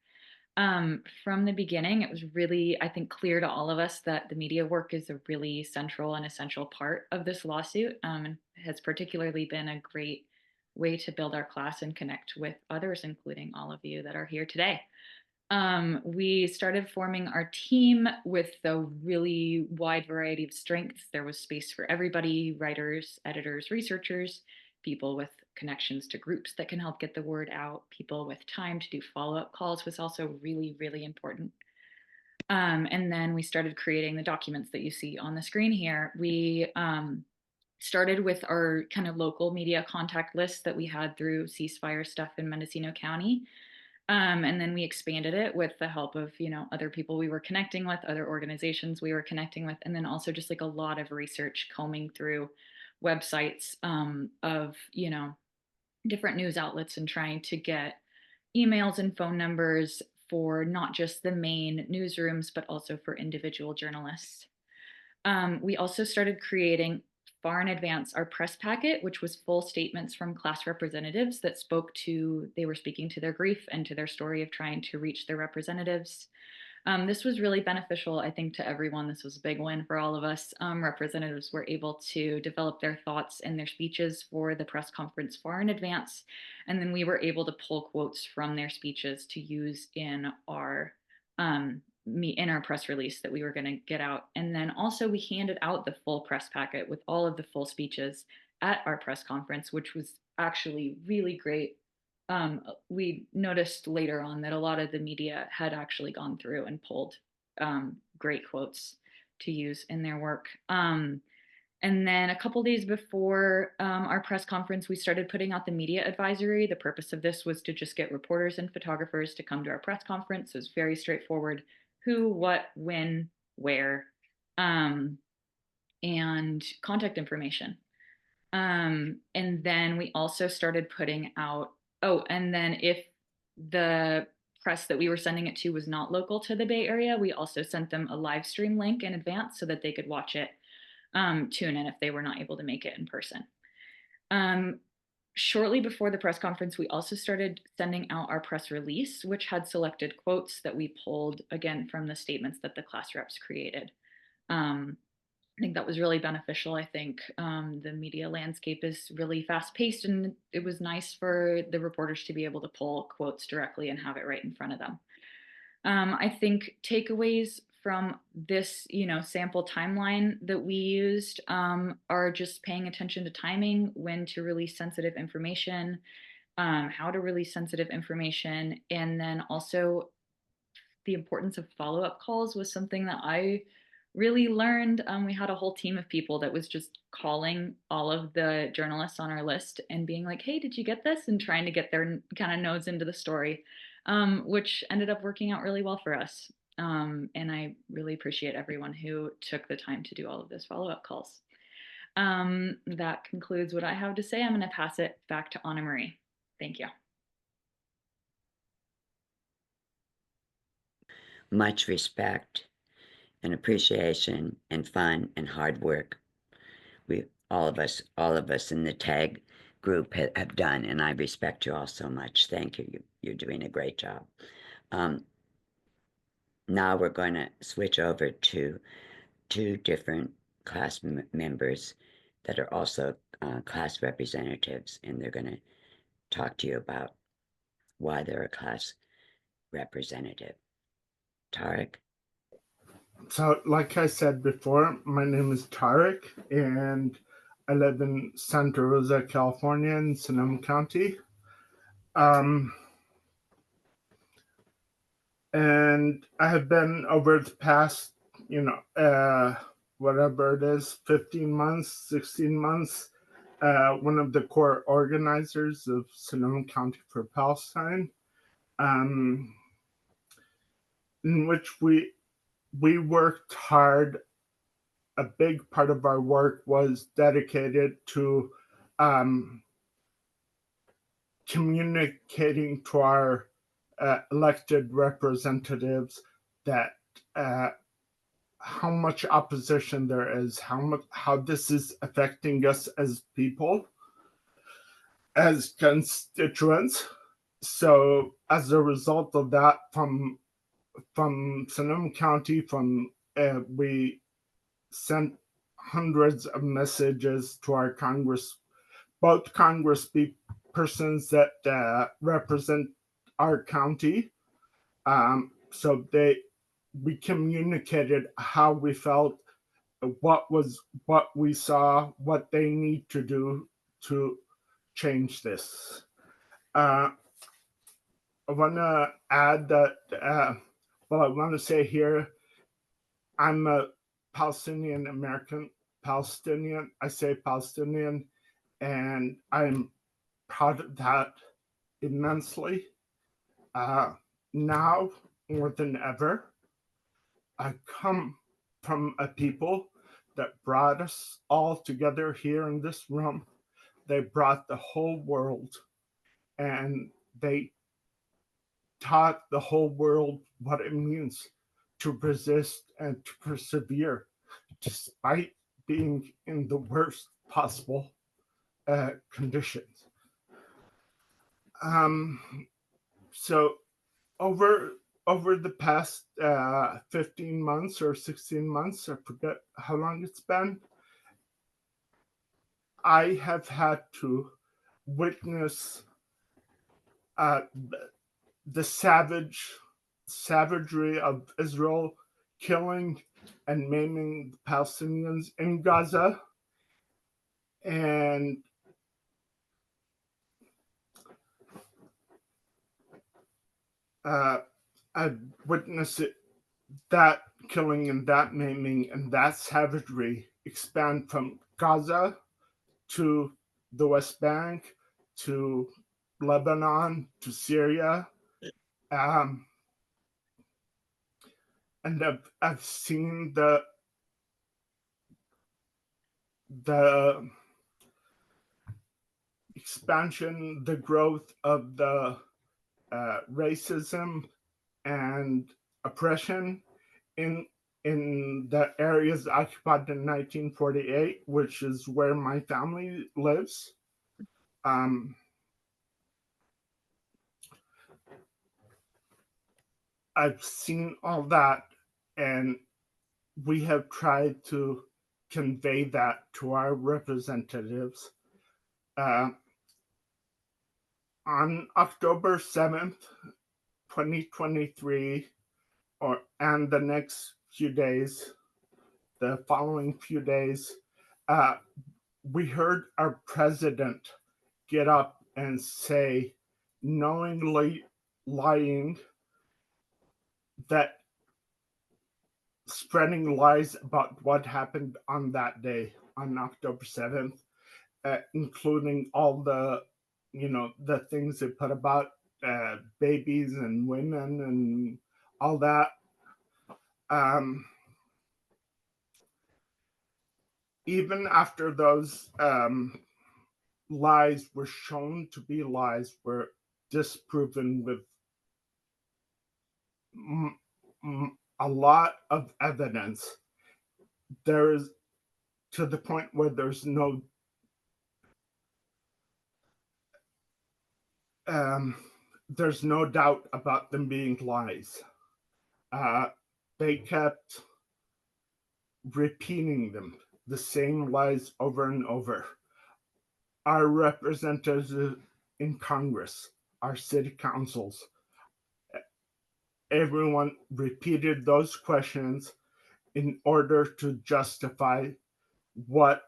From the beginning, it was really, I think, clear to all of us that the media work is a really central and essential part of this lawsuit, and has particularly been a great way to build our class and connect with others, including all of you that are here today. We started forming our team with a really wide variety of strengths. There was space for everybody: writers, editors, researchers, people with connections to groups that can help get the word out, people with time to do follow-up calls was also really, really important. And then we started creating the documents that you see on the screen here. We started with our kind of local media contact list that we had through ceasefire stuff in Mendocino County. And then we expanded it with the help of, other people we were connecting with, other organizations we were connecting with, and then also just like a lot of research combing through websites of, different news outlets and trying to get emails and phone numbers for not just the main newsrooms, but also for individual journalists. We also started creating far in advance our press packet, which was full statements from class representatives that they were speaking to their grief and to their story of trying to reach their representatives. This was really beneficial, I think, to everyone. This was a big win for all of us. Representatives were able to develop their thoughts and their speeches for the press conference far in advance. And then we were able to pull quotes from their speeches to use in our press release that we were going to get out. And then also we handed out the full press packet with all of the full speeches at our press conference, which was actually really great. We noticed later on that a lot of the media had actually gone through and pulled great quotes to use in their work. And then a couple days before our press conference, we started putting out the media advisory. The purpose of this was to just get reporters and photographers to come to our press conference. It was very straightforward: who, what, when, where, and contact information. And then we also started putting out, and then if the press that we were sending it to was not local to the Bay Area, we also sent them a live stream link in advance so that they could watch it, tune in if they were not able to make it in person. Shortly before the press conference, we also started sending out our press release, which had selected quotes that we pulled again from the statements that the class reps created. I think that was really beneficial. I think the media landscape is really fast paced, and it was nice for the reporters to be able to pull quotes directly and have it right in front of them. I think takeaways from this, sample timeline that we used are just paying attention to timing, when to release sensitive information, how to release sensitive information, and then also the importance of follow-up calls was something that I really learned. We had a whole team of people that was just calling all of the journalists on our list and being like, hey, did you get this? And trying to get their kind of nose into the story, which ended up working out really well for us. And I really appreciate everyone who took the time to do all of those follow-up calls. That concludes what I have to say. I'm going to pass it back to Anna Marie. Thank you. Much respect and appreciation and fun and hard work all of us in the TAG group have done, and I respect you all so much. Thank you. You're doing a great job. Now we're going to switch over to two different class members that are also class representatives, and they're going to talk to you about why they're a class representative. Tarek? So, like I said before, my name is Tarek, and I live in Santa Rosa, California, in Sonoma County. And I have been over the past, whatever it is, 15 months, 16 months, one of the core organizers of Sonoma County for Palestine, in which we worked hard. A big part of our work was dedicated to communicating to our elected representatives that how much opposition there is, how this is affecting us as people, as constituents. So as a result of that, from Sonoma County, we sent hundreds of messages to our both Congresspersons that represent our county. So we communicated how we felt, what we saw, what they need to do to change this. I want to add that, I want to say here, I'm a Palestinian American Palestinian. I say Palestinian, and I'm proud of that immensely. Now more than ever, I come from a people that brought us all together here in this room. They brought the whole world, and they taught the whole world what it means to resist and to persevere despite being in the worst possible conditions. So over the past 15 months or 16 months, I forget how long it's been, I have had to witness the savagery of Israel killing and maiming the Palestinians in Gaza. And I've witnessed that killing and that maiming and that savagery expand from Gaza to the West Bank, to Lebanon, to Syria. And I've seen the expansion, the growth of the racism and oppression in the areas occupied in 1948, which is where my family lives. I've seen all that, and we have tried to convey that to our representatives. On October 7th, 2023, and the next few days, the following few days, we heard our president get up and say, knowingly lying, that spreading lies about what happened on that day, on October 7th, including all the things they put about babies and women and all that. Even after those lies were shown to be lies, were disproven with a lot of evidence, there is, to the point where there's no doubt about them being lies. They kept repeating them, the same lies over and over. Our representatives in Congress, our city councils, everyone repeated those questions in order to justify what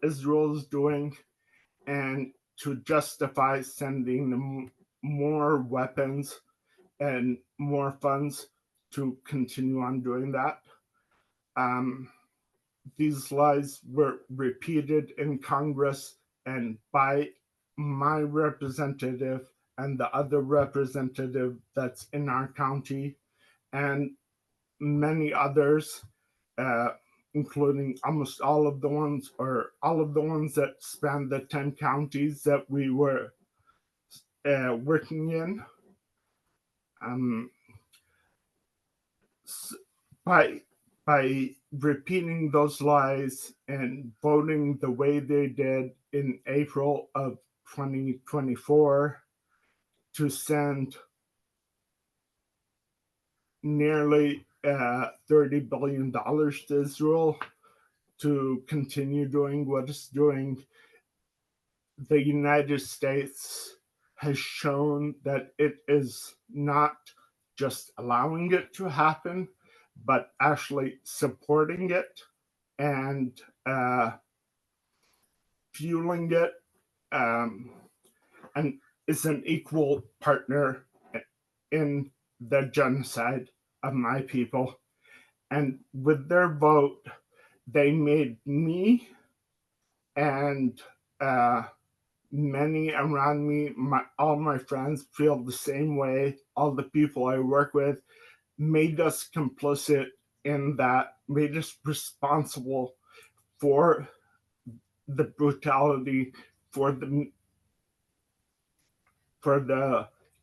Israel is doing, and to justify sending them more weapons and more funds to continue on doing that. These lies were repeated in Congress and by my representative and the other representative that's in our county, and many others, including almost all of the ones that span the 10 counties that we were working in. By repeating those lies and voting the way they did in April of 2024 to send nearly $30 billion to Israel to continue doing what it's doing, the United States has shown that it is not just allowing it to happen, but actually supporting it and fueling it, and is an equal partner in the genocide of my people. And with their vote, they made me and many around me, all my friends feel the same way. All the people I work with made us complicit in that, made us responsible for the brutality, for the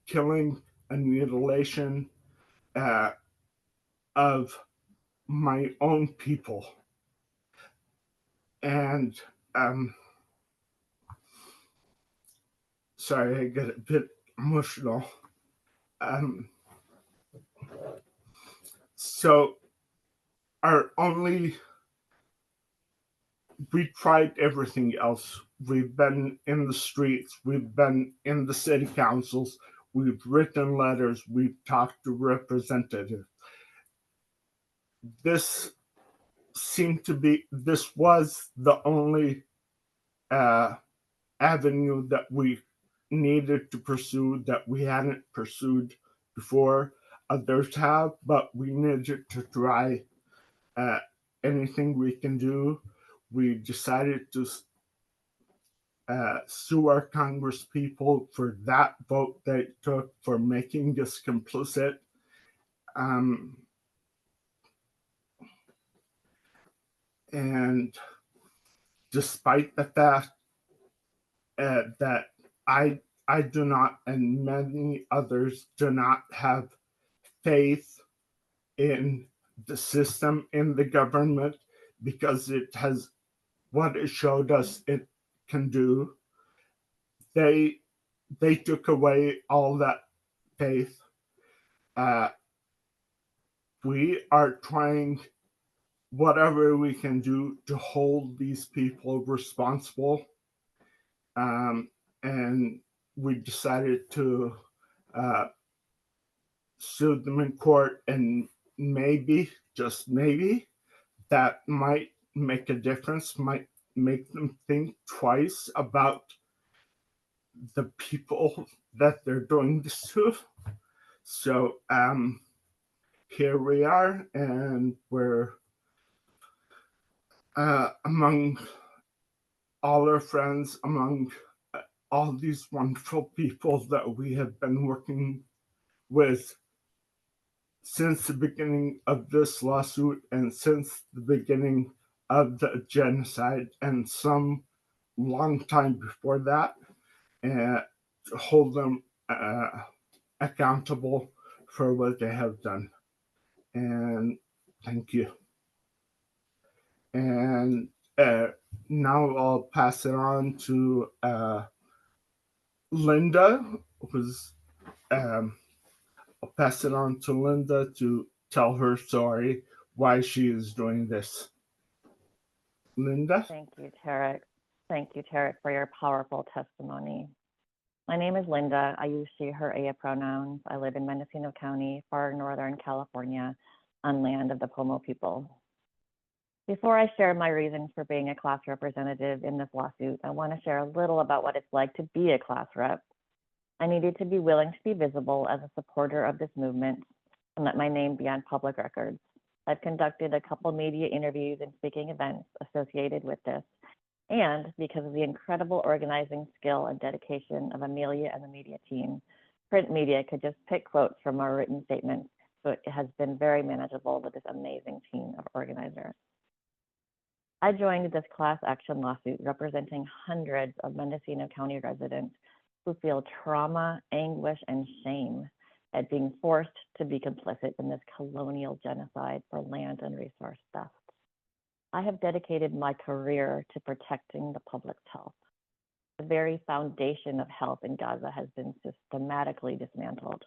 killing and mutilation of my own people. And sorry, I get a bit emotional. So we tried everything else. We've been in the streets, we've been in the city councils, we've written letters, we've talked to representatives. This was the only avenue that we needed to pursue that we hadn't pursued before. Others have, but we needed to try anything we can do. We decided to sue our Congress people for that vote they took, for making us complicit. And despite the fact that I do not, and many others do not have faith in the system, in the government, because it has what it showed us it can do. They took away all that faith. We are trying whatever we can do to hold these people responsible. And we decided to sue them in court, and maybe, just maybe, that might make a difference, might make them think twice about the people that they're doing this to. So here we are, and we're among all our friends, among all these wonderful people that we have been working with since the beginning of this lawsuit and since the beginning of the genocide, and some long time before that, to hold them accountable for what they have done. And thank you. And now I'll pass it on to Linda, I'll pass it on to Linda to tell her story, why she is doing this. Linda? Thank you, Tarek. Thank you, Tarek, for your powerful testimony. My name is Linda. I use she, her, ella pronouns. I live in Mendocino County, far northern California, on land of the Pomo people. Before I share my reasons for being a class representative in this lawsuit, I want to share a little about what it's like to be a class rep. I needed to be willing to be visible as a supporter of this movement and let my name be on public records. I've conducted a couple media interviews and speaking events associated with this, and because of the incredible organizing skill and dedication of Amelia and the media team, print media could just pick quotes from our written statements, so it has been very manageable with this amazing team of organizers. I joined this class action lawsuit representing hundreds of Mendocino County residents who feel trauma, anguish, and shame at being forced to be complicit in this colonial genocide for land and resource theft. I have dedicated my career to protecting the public's health. The very foundation of health in Gaza has been systematically dismantled.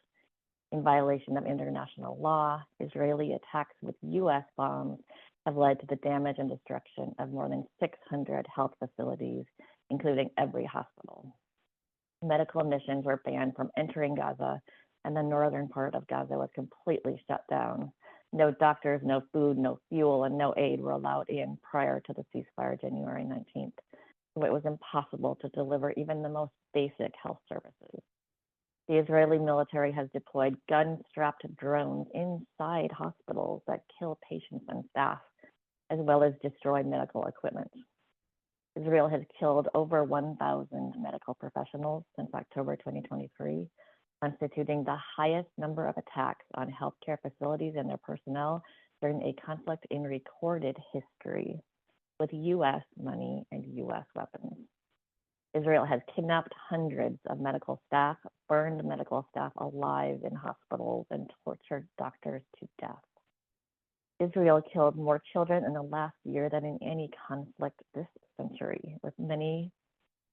In violation of international law, Israeli attacks with US bombs have led to the damage and destruction of more than 600 health facilities, including every hospital. Medical missions were banned from entering Gaza, and the northern part of Gaza was completely shut down. No doctors, no food, no fuel, and no aid were allowed in prior to the ceasefire January 19th. So it was impossible to deliver even the most basic health services. The Israeli military has deployed gun-strapped drones inside hospitals that kill patients and staff, as well as destroy medical equipment. Israel has killed over 1,000 medical professionals since October 2023, constituting the highest number of attacks on healthcare facilities and their personnel during a conflict in recorded history, with US money and US weapons. Israel has kidnapped hundreds of medical staff, burned medical staff alive in hospitals, and tortured doctors to death. Israel killed more children in the last year than in any conflict this century, with many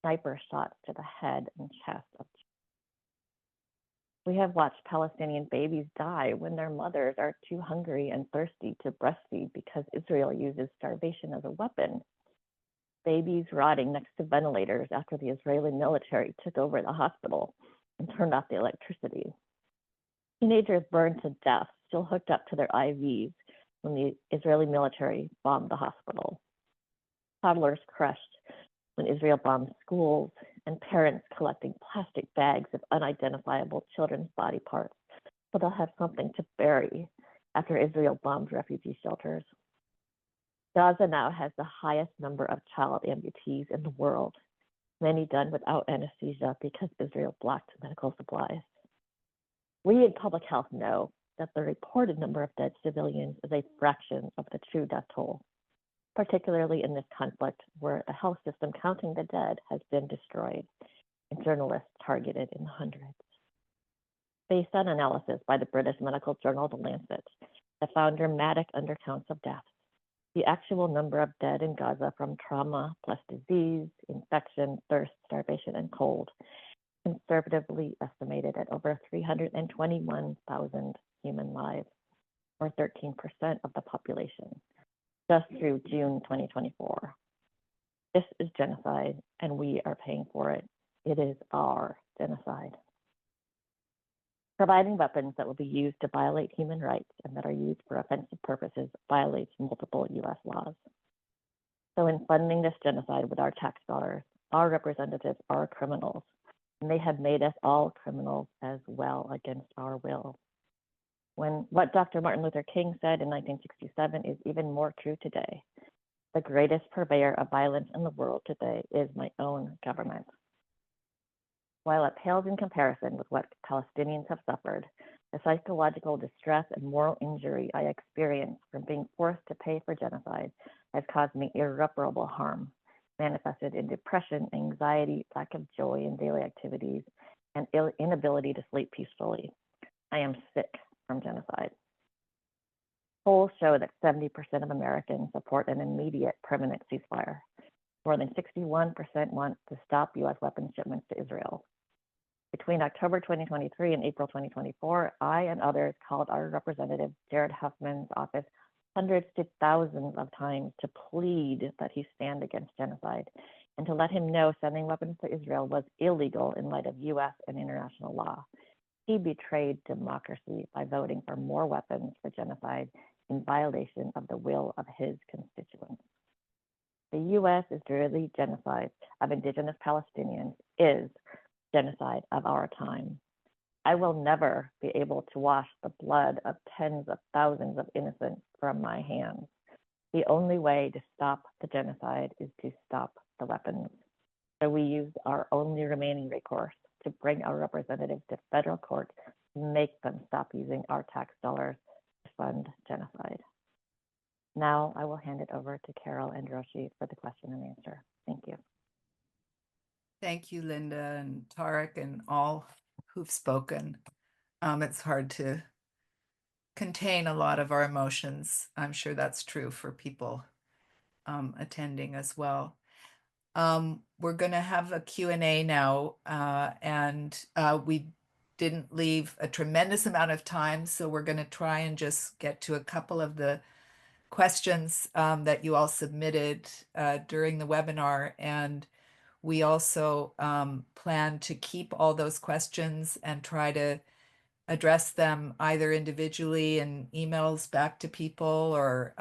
sniper shots to the head and chest of children. We have watched Palestinian babies die when their mothers are too hungry and thirsty to breastfeed because Israel uses starvation as a weapon. Babies rotting next to ventilators after the Israeli military took over the hospital and turned off the electricity. Teenagers burned to death, still hooked up to their IVs when the Israeli military bombed the hospital. Toddlers crushed when Israel bombed schools, and parents collecting plastic bags of unidentifiable children's body parts so they'll have something to bury after Israel bombed refugee shelters. Gaza now has the highest number of child amputees in the world, many done without anesthesia because Israel blocked medical supplies. We in public health know that the reported number of dead civilians is a fraction of the true death toll, particularly in this conflict where the health system counting the dead has been destroyed and journalists targeted in the hundreds. Based on analysis by the British medical journal The Lancet that found dramatic undercounts of deaths, the actual number of dead in Gaza from trauma plus disease, infection, thirst, starvation, and cold, conservatively estimated at over 321,000 human lives, or 13% of the population, just through June 2024. This is genocide, and we are paying for it. It is our genocide. Providing weapons that will be used to violate human rights and that are used for offensive purposes violates multiple US laws. So in funding this genocide with our tax dollars, our representatives are criminals, and they have made us all criminals as well against our will. When what Dr. Martin Luther King said in 1967 is even more true today. The greatest purveyor of violence in the world today is my own government. While it pales in comparison with what Palestinians have suffered, the psychological distress and moral injury I experienced from being forced to pay for genocide has caused me irreparable harm, manifested in depression, anxiety, lack of joy in daily activities, and inability to sleep peacefully. I am sick from genocide. Polls show that 70% of Americans support an immediate permanent ceasefire. More than 61% want to stop US weapons shipments to Israel. Between October 2023 and April 2024, I and others called our representative Jared Huffman's office hundreds to thousands of times to plead that he stand against genocide and to let him know sending weapons to Israel was illegal in light of US and international law. He betrayed democracy by voting for more weapons for genocide in violation of the will of his constituents. The US Israeli genocide of indigenous Palestinians is genocide of our time. I will never be able to wash the blood of tens of thousands of innocents from my hands. The only way to stop the genocide is to stop the weapons. So we used our only remaining recourse to bring our representatives to federal court to make them stop using our tax dollars to fund genocide. Now I will hand it over to Carol and Roshi for the question and answer. Thank you. Thank you, Linda and Tarek and all who've spoken. It's hard to contain a lot of our emotions. I'm sure that's true for people attending as well. We're going to have a Q&A now, and we didn't leave a tremendous amount of time, so we're going to try and just get to a couple of the questions that you all submitted during the webinar. And we also plan to keep all those questions and try to address them either individually in emails back to people or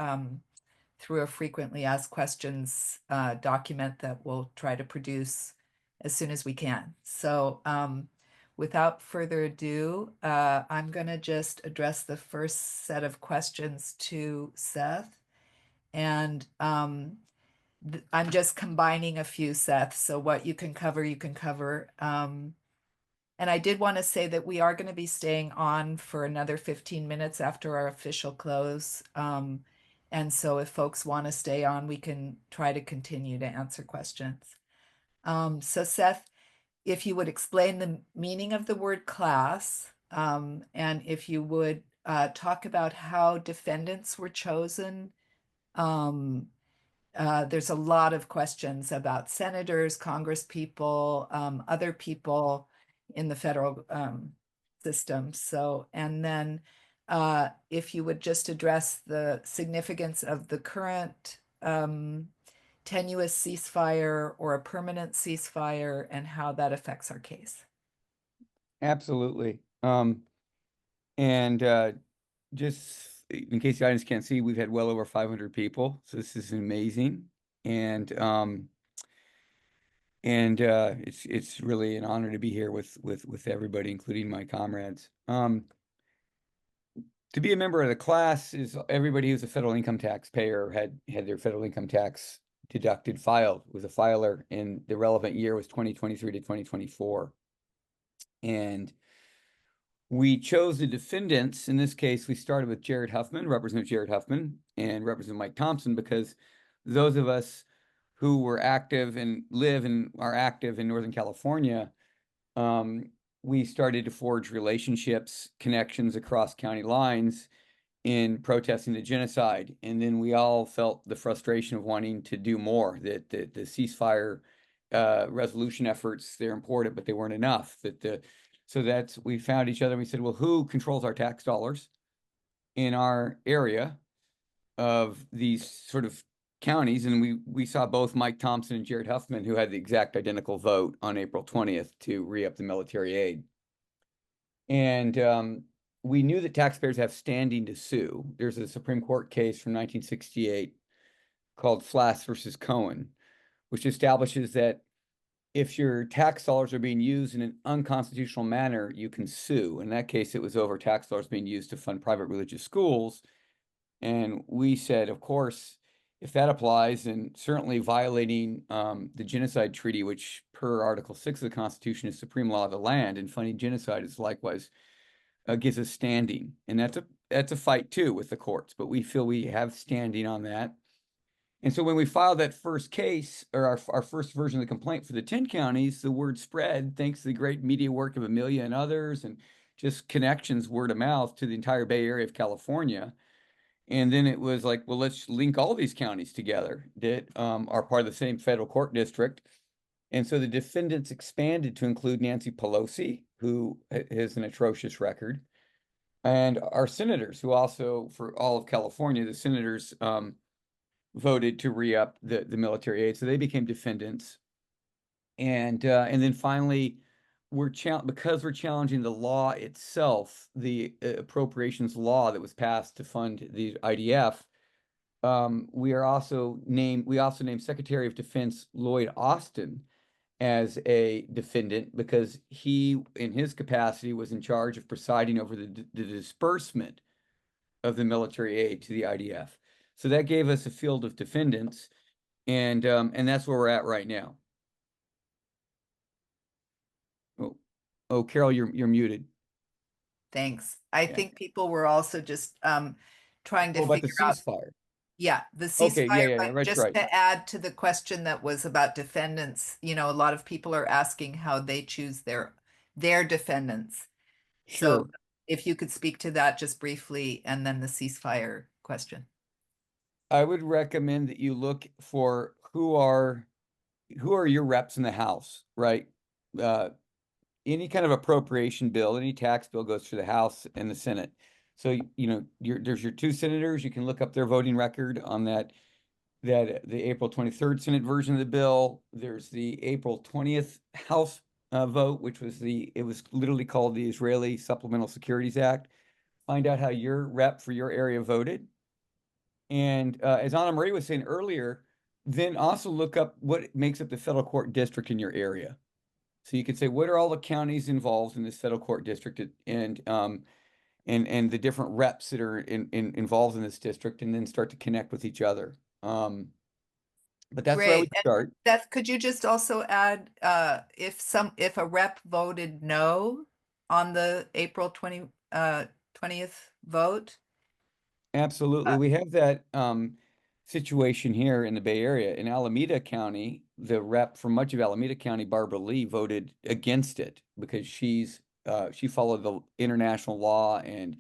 through a frequently asked questions document that we'll try to produce as soon as we can. So without further ado, I'm going to just address the first set of questions to Seth. And I'm just combining a few, Seth, so what you can cover, you can cover. And I did want to say that we are going to be staying on for another 15 minutes after our official close. And so if folks want to stay on, we can try to continue to answer questions. So Seth, if you would explain the meaning of the word class, and if you would talk about how defendants were chosen. There's a lot of questions about senators, congresspeople, other people in the federal system. So, and then if you would just address the significance of the current tenuous ceasefire or a permanent ceasefire and how that affects our case. Absolutely. Just in case the audience can't see, we've had well over 500 people, so this is amazing. And it's really an honor to be here with everybody, including my comrades. To be a member of the class is everybody who's a federal income tax payer had their federal income tax deducted, filed, was a filer, and the relevant year was 2023 to 2024. And we chose the defendants. In this case, we started with Jared Huffman, Representative Jared Huffman, and Representative Mike Thompson, because those of us who were active and live and are active in Northern California, we started to forge relationships, connections across county lines in protesting the genocide. And then we all felt the frustration of wanting to do more, that the ceasefire resolution efforts, they're important, but they weren't enough. So we found each other and we said, well, who controls our tax dollars in our area of these sort of counties? And we saw both Mike Thompson and Jared Huffman, who had the exact identical vote on April 20th to re-up the military aid. And we knew that taxpayers have standing to sue. There's a Supreme Court case from 1968 called Flass versus Cohen, which establishes that if your tax dollars are being used in an unconstitutional manner, you can sue. In that case, it was over tax dollars being used to fund private religious schools. And we said, of course, if that applies, and certainly violating the genocide treaty, which per Article 6 of the Constitution is supreme law of the land, and funding genocide is likewise gives us standing. And that's a fight too with the courts, but we feel we have standing on that. And so when we filed that first case, or our first version of the complaint for the 10 counties, the word spread, thanks to the great media work of Amelia and others, and just connections word of mouth to the entire Bay Area of California. And then it was like, well, let's link all these counties together that are part of the same federal court district. And so the defendants expanded to include Nancy Pelosi, who has an atrocious record, And our senators, who also, for all of California, the senators voted to re-up the military aid, so they became defendants. And then finally, because we're challenging the law itself, the appropriations law that was passed to fund the IDF. We also named Secretary of Defense Lloyd Austin as a defendant because he, in his capacity, was in charge of presiding over the disbursement of the military aid to the IDF. So that gave us a field of defendants, and that's where we're at right now. Oh, Carol, you're muted. Thanks. I Yeah. think people were also just trying to about the figure out. ceasefire. Yeah, the Okay, ceasefire, yeah, but that's just right. to add to the question that was about defendants, a lot of people are asking how they choose their defendants. Sure. So if you could speak to that just briefly, and then the ceasefire question. I would recommend that you look for who are your reps in the House, right? Any kind of appropriation bill, any tax bill goes through the House and the Senate. So, there's your two senators. You can look up their voting record on the April 23rd Senate version of the bill. There's the April 20th House vote, which was it was literally called the Israeli Supplemental Securities Act. Find out how your rep for your area voted. And as Anna Marie was saying earlier, then also look up what makes up the federal court district in your area. So you could say, what are all the counties involved in this federal court district, and the different reps that are involved in this district, and then start to connect with each other. But that's where I would Great. And start. Beth, could you just also add if a rep voted no on the April 20th vote? Absolutely. We have that situation here in the Bay Area. In Alameda County, the rep for much of Alameda County, Barbara Lee, voted against it because she followed the international law and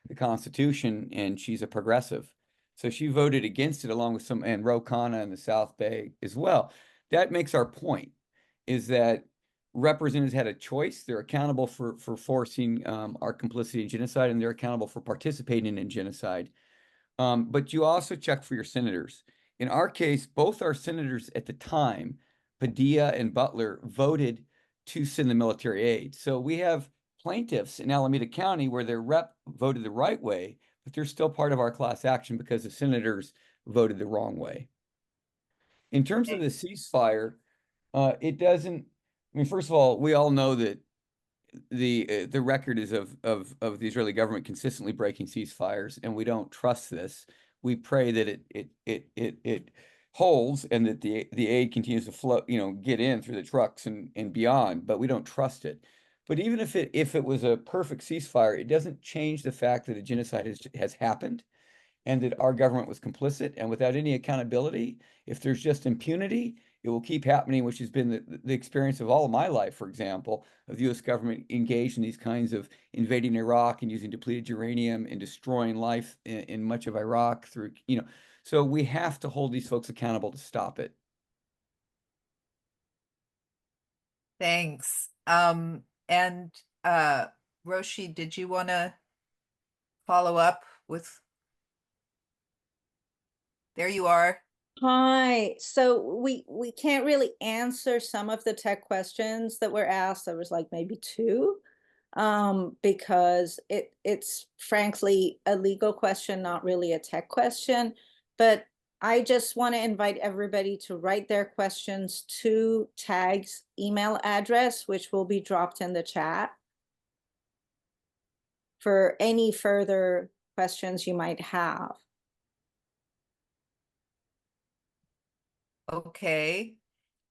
the Constitution, and she's a progressive. So she voted against it along with and Ro Khanna in the South Bay as well. That makes our point, is that representatives had a choice. They're accountable for forcing our complicity in genocide, and they're accountable for participating in genocide. But you also check for your senators. In our case, both our senators at the time, Padilla and Butler, voted to send the military aid. So we have plaintiffs in Alameda County where their rep voted the right way, but they're still part of our class action because the senators voted the wrong way. In terms of the ceasefire, it doesn't. I mean, first of all, we all know that the record is of the Israeli government consistently breaking ceasefires, and we don't trust this. We pray that it holds, and that the aid continues to flow, get in through the trucks and beyond, but we don't trust it. But even if it was a perfect ceasefire, it doesn't change the fact that a genocide has happened, and that our government was complicit. And without any accountability, if there's just impunity, it will keep happening, which has been the experience of all of my life, for example, of the U.S. government engaged in these kinds of invading Iraq and using depleted uranium and destroying life in much of Iraq through, so we have to hold these folks accountable to stop it. Thanks. And Roshi, did you want to follow up with? There you are. Hi. So we can't really answer some of the tech questions that were asked. There was like maybe two, because it's frankly a legal question, not really a tech question. But I just want to invite everybody to write their questions to TAG's email address, which will be dropped in the chat, for any further questions you might have. Okay.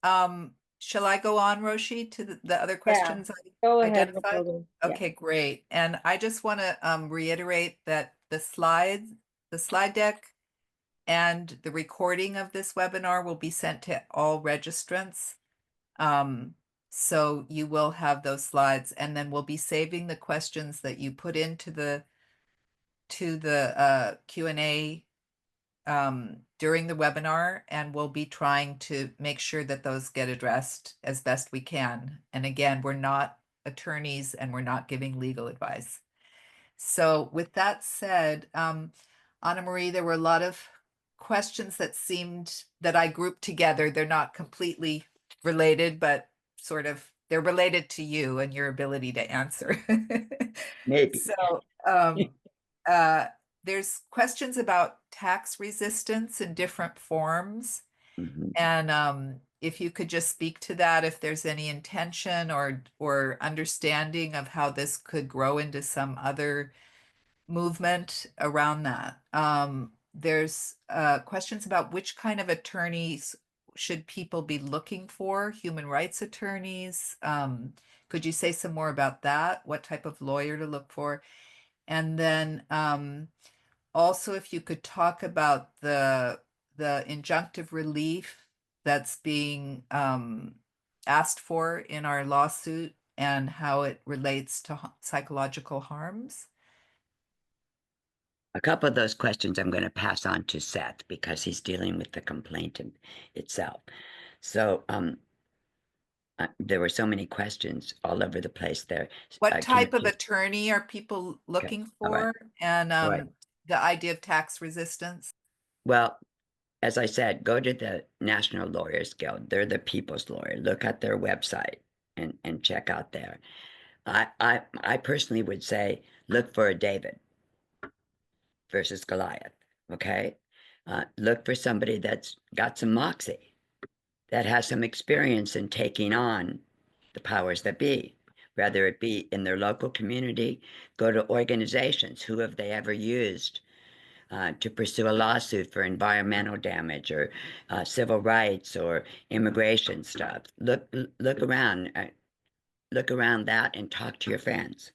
Shall I go on, Roshi, to the other questions Go I ahead. identified? Okay, great. And I just want to reiterate that the slide deck and the recording of this webinar will be sent to all registrants. So you will have those slides, and then we'll be saving the questions that you put into the Q&A during the webinar, and we'll be trying to make sure that those get addressed as best we can. And again, we're not attorneys and we're not giving legal advice. So with that said, Anna Marie, there were a lot of questions that seemed that I grouped together. They're not completely related, but sort of they're related to you and your ability to answer. Maybe. So there's questions about tax resistance in different forms. Mhm. And if you could just speak to that, if there's any intention or understanding of how this could grow into some other movement around that. There's questions about which kind of attorneys should people be looking for, human rights attorneys. Could you say some more about that? What type of lawyer to look for? And then also, if you could talk about the injunctive relief that's being asked for in our lawsuit and how it relates to psychological harms. A couple of those questions I'm going to pass on to Seth because he's dealing with the complaint itself. So there were so many questions all over the place there. What type of just- attorney are people looking all right, for? And all right. the idea of tax resistance? Well, as I said, go to the National Lawyers Guild. They're the people's lawyer. Look at their website and check out there. I personally would say look for a David versus Goliath. Okay, look for somebody that's got some moxie, that has some experience in taking on the powers that be, whether it be in their local community. Go to organizations. Who have they ever used to pursue a lawsuit for environmental damage or civil rights or immigration stuff? Look around. Look around that and talk to your friends.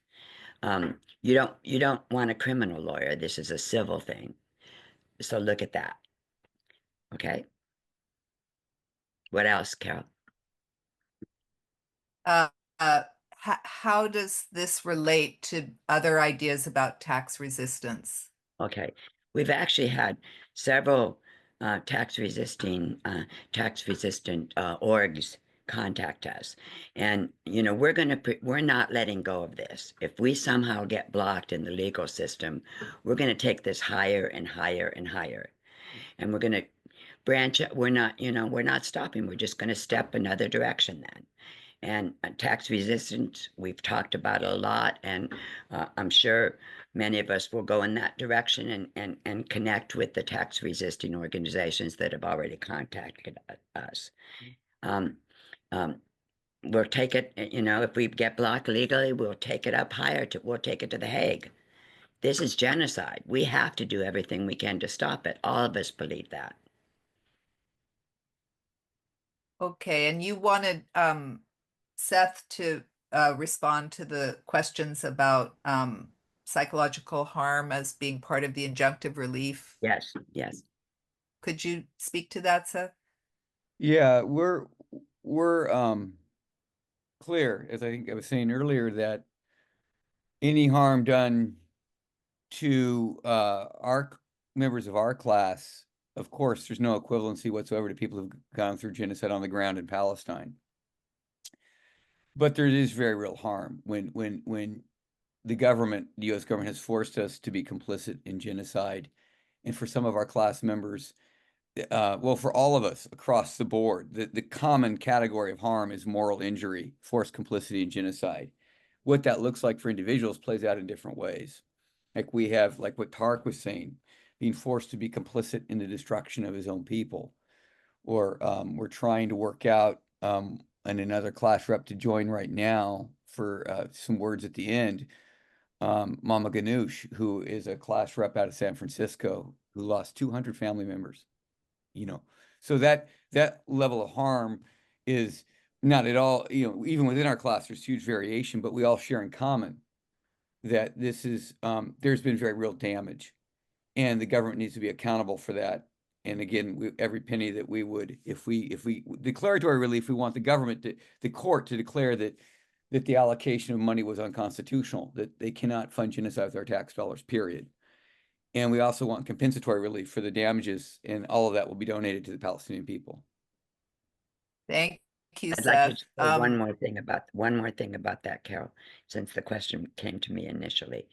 You don't want a criminal lawyer. This is a civil thing. So look at that. Okay. What else, Carol? How does this relate to other ideas about tax resistance? Okay. We've actually had several tax resistant orgs contact us, and we're not letting go of this. If we somehow get blocked in the legal system, we're going to take this higher and higher and higher, and we're going to branch. We're not stopping. We're just going to step another direction then. And tax resistance, we've talked about it a lot, and I'm sure many of us will go in that direction and connect with the tax resisting organizations that have already contacted us. We'll take it, if we get blocked legally, we'll take it up higher, we'll take it to The Hague. This is genocide. We have to do everything we can to stop it. All of us believe that. Okay, and you wanted Seth to respond to the questions about psychological harm as being part of the injunctive relief. Yes. Could you speak to that, Seth? Yeah, we're clear, as I think I was saying earlier, that any harm done to our members of our class, of course, there's no equivalency whatsoever to people who've gone through genocide on the ground in Palestine. But there is very real harm when the government, the U.S. government, has forced us to be complicit in genocide. And for some of our class members, well, for all of us across the board, the common category of harm is moral injury, forced complicity in genocide. What that looks like for individuals plays out in different ways. Like we have, like what Tarek was saying, being forced to be complicit in the destruction of his own people. Or we're trying to work out, and another class rep to join right now for some words at the end, Mama Ganoush, who is a class rep out of San Francisco, who lost 200 family members. So that level of harm is not at all, even within our class, there's huge variation, but we all share in common that this is, there's been very real damage, and the government needs to be accountable for that. And again, every penny that we would, if we declaratory relief, we want the government the court to declare that the allocation of money was unconstitutional, that they cannot fund genocide with our tax dollars, period. And we also want compensatory relief for the damages, and all of that will be donated to the Palestinian people. Thank you, I'd Seth. like to say one more thing about that, Carol, since the question came to me initially.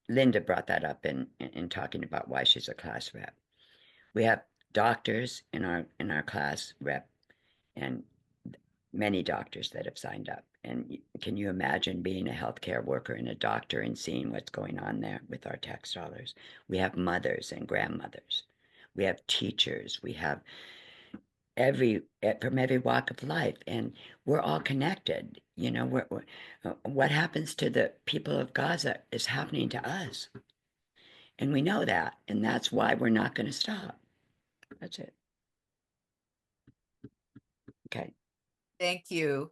Linda brought that up in talking about why she's a class rep. We have doctors in our class rep, and many doctors that have signed up. And can you imagine being a healthcare worker and a doctor and seeing what's going on there with our tax dollars? We have mothers and grandmothers. We have teachers. We have from every walk of life, and we're all connected. You know, what happens to the people of Gaza is happening to us, and we know that, and that's why we're not going to stop. That's it. Okay. Thank you.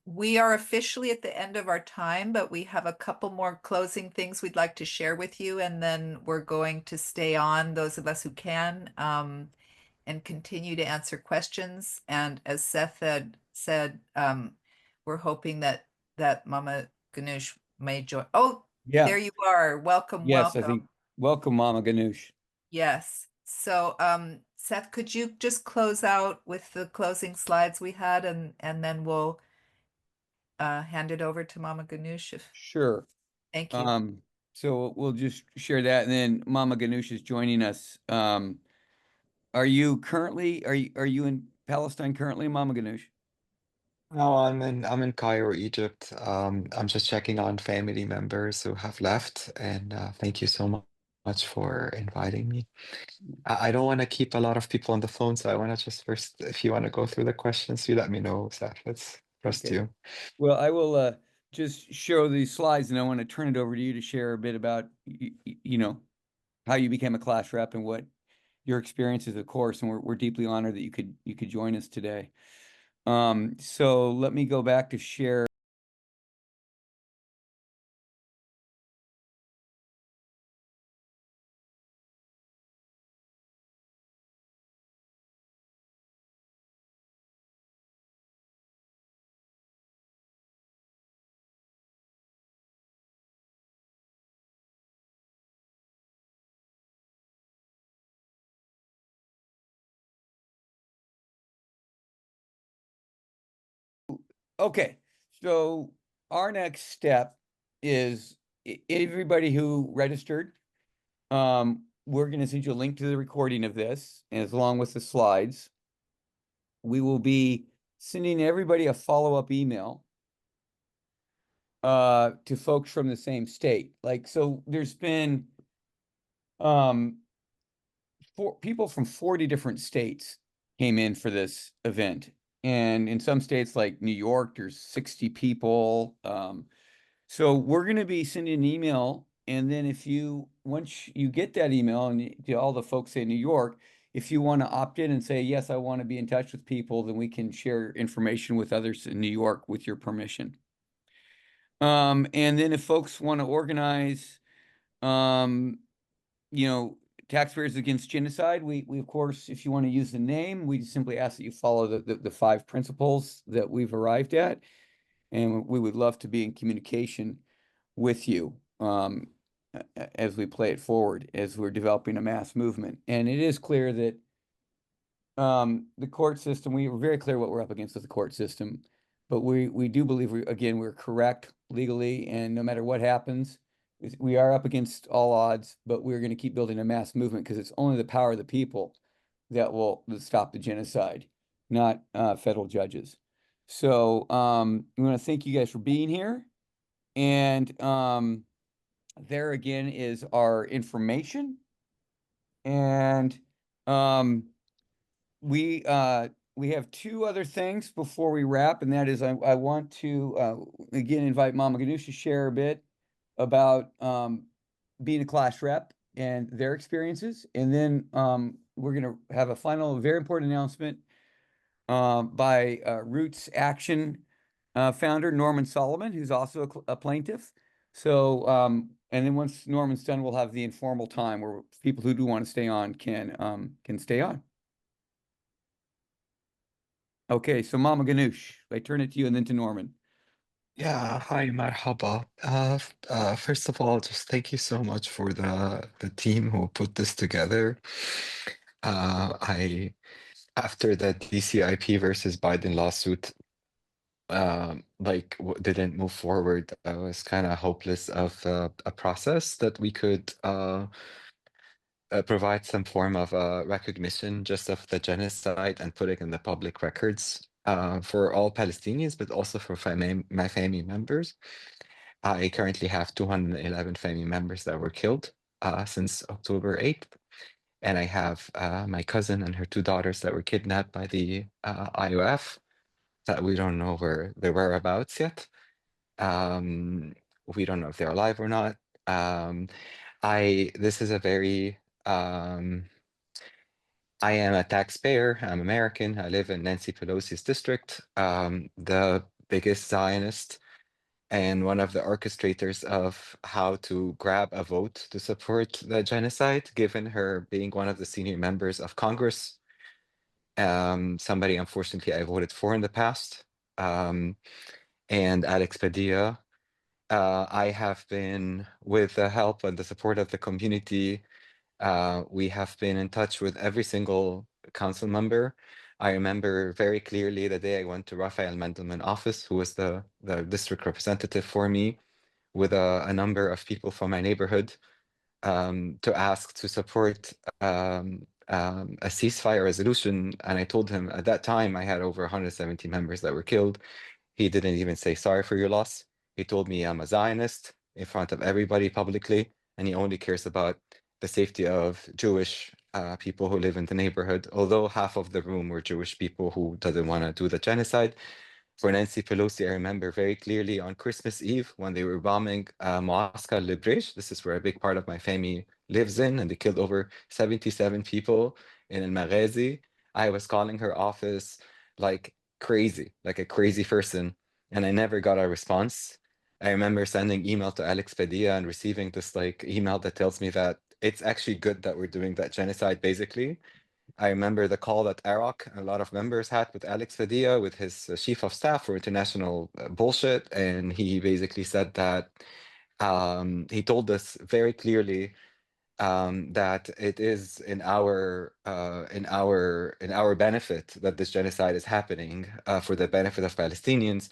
We are officially at the end of our time, but we have a couple more closing things we'd like to share with you, and then we're going to stay on, those of us who can, and continue to answer questions. And as Seth had said, we're hoping that Mama Ganush may join. Oh, Yeah. there you are. Welcome, Yes, welcome. I think welcome, Mama Ganoush. Yes. So, Seth, could you just close out with the closing slides we had, and then we'll hand it over to Mama Ganush. Sure. Thank you. So we'll just share that, and then Mama Ganoush is joining us. Are you in Palestine currently, Mama Ganoush? No, I'm in Cairo, Egypt. I'm just checking on family members who have left, and thank you so much for inviting me. I don't want to keep a lot of people on the phone, so I want to just first, if you want to go through the questions, you let me know, Seth. Let's trust Okay. you. Well, I will just show these slides, and I want to turn it over to you to share a bit about you know, how you became a class rep and what your experiences, of course, and we're deeply honored that you could join us today. So let me go back to share. Okay, so our next step is everybody who registered. We're going to send you a link to the recording of this, as along with the slides. We will be sending everybody a follow-up email to folks from the same state. Like, so there's been people from 40 different states came in for this event. And in some states like New York, there's 60 people. So we're going to be sending an email. And then once you get that email, and to all the folks in New York, if you want to opt in and say, yes, I want to be in touch with people, then we can share information with others in New York with your permission. And then if folks want to organize, Taxpayers Against Genocide, we of course, if you want to use the name, we simply ask that you follow the 5 principles that we've arrived at, and we would love to be in communication with you as we play it forward, as we're developing a mass movement. And it is clear that the court system, we were very clear what we're up against with the court system, but we do believe we're correct legally, and no matter what happens, we are up against all odds, but we're going to keep building a mass movement because it's only the power of the people that will stop the genocide, not federal judges. So we want to thank you guys for being here. And there again is our information. And we have 2 other things before we wrap, and that is I want to again invite Mama Ganoush to share a bit about being a class rep and their experiences. And then we're going to have a final, very important announcement by Roots Action founder Norman Solomon, who's also a plaintiff. So, and then once Norman's done, we'll have the informal time where people who do want to stay on can stay on. Okay, so Mama Ganoush, I turn it to you and then to Norman. Yeah, hi, marhaba. First of all, just thank you so much for the team who put this together. After the DCIP versus Biden lawsuit, didn't move forward. I was kind of hopeless of a process that we could provide some form of recognition just of the genocide and put it in the public records for all Palestinians, but also for my family members. I currently have 211 family members that were killed since October 8th. And I have my cousin and her two daughters that were kidnapped by the IOF that we don't know where their whereabouts yet. We don't know if they're alive or not. This is a very I am a taxpayer. I'm American. I live in Nancy Pelosi's district, the biggest Zionist and one of the orchestrators of how to grab a vote to support the genocide, given her being one of the senior members of Congress. Somebody, unfortunately, I voted for in the past. And Alex Padilla. I have been, with the help and the support of the community, we have been in touch with every single council member. I remember very clearly the day I went to Rafael Mendelman office, who was the district representative for me, with a number of people from my neighborhood to ask to support a ceasefire resolution. And I told him at that time I had over 170 members that were killed. He didn't even say sorry for your loss. He told me I'm a Zionist in front of everybody publicly, and he only cares about the safety of Jewish people who live in the neighborhood, although half of the room were Jewish people who didn't want to do the genocide. For Nancy Pelosi, I remember very clearly on Christmas Eve when they were bombing Muaskar Librej. This is where a big part of my family lives in, and they killed over 77 people in El Maghazi. I was calling her office like crazy, like a crazy person, and I never got a response. I remember sending email to Alex Padilla and receiving this like email that tells me that it's actually good that we're doing that genocide, basically. I remember the call that Arak and a lot of members had with Alex Padilla, with his chief of staff for international bullshit, and he basically said that he told us very clearly that it is in our benefit that this genocide is happening for the benefit of Palestinians,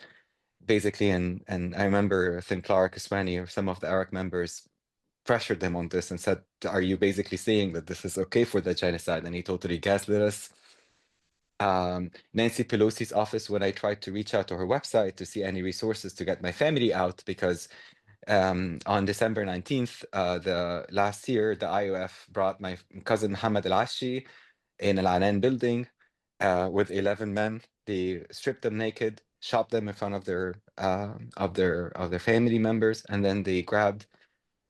basically. And I remember Tim Clark, Iswani, or some of the Arak members pressured him on this and said, "Are you basically saying that this is okay for the genocide?" And he totally gaslit us. Nancy Pelosi's office, when I tried to reach out to her website to see any resources to get my family out, because on December 19th, the last year, the IOF brought my cousin Muhammad Al-Ashi in Al Anan building with 11 men. They stripped them naked, shot them in front of their family members, and then they grabbed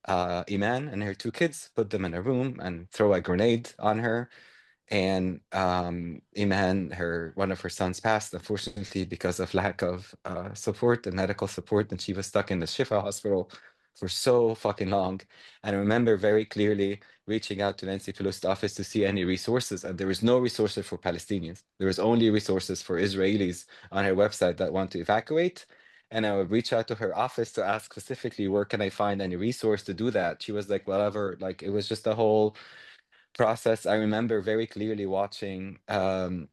Iman and her two kids, put them in a room, and throw a grenade on her. And Iman, one of her sons passed, unfortunately, because of lack of support and medical support, and she was stuck in the Shifa hospital for so fucking long. And I remember very clearly reaching out to Nancy Pelosi's office to see any resources, and there was no resources for Palestinians. There was only resources for Israelis on her website that want to evacuate. And I would reach out to her office to ask specifically, where can I find any resource to do that? She was like, whatever. Like, it was just a whole process. I remember very clearly watching the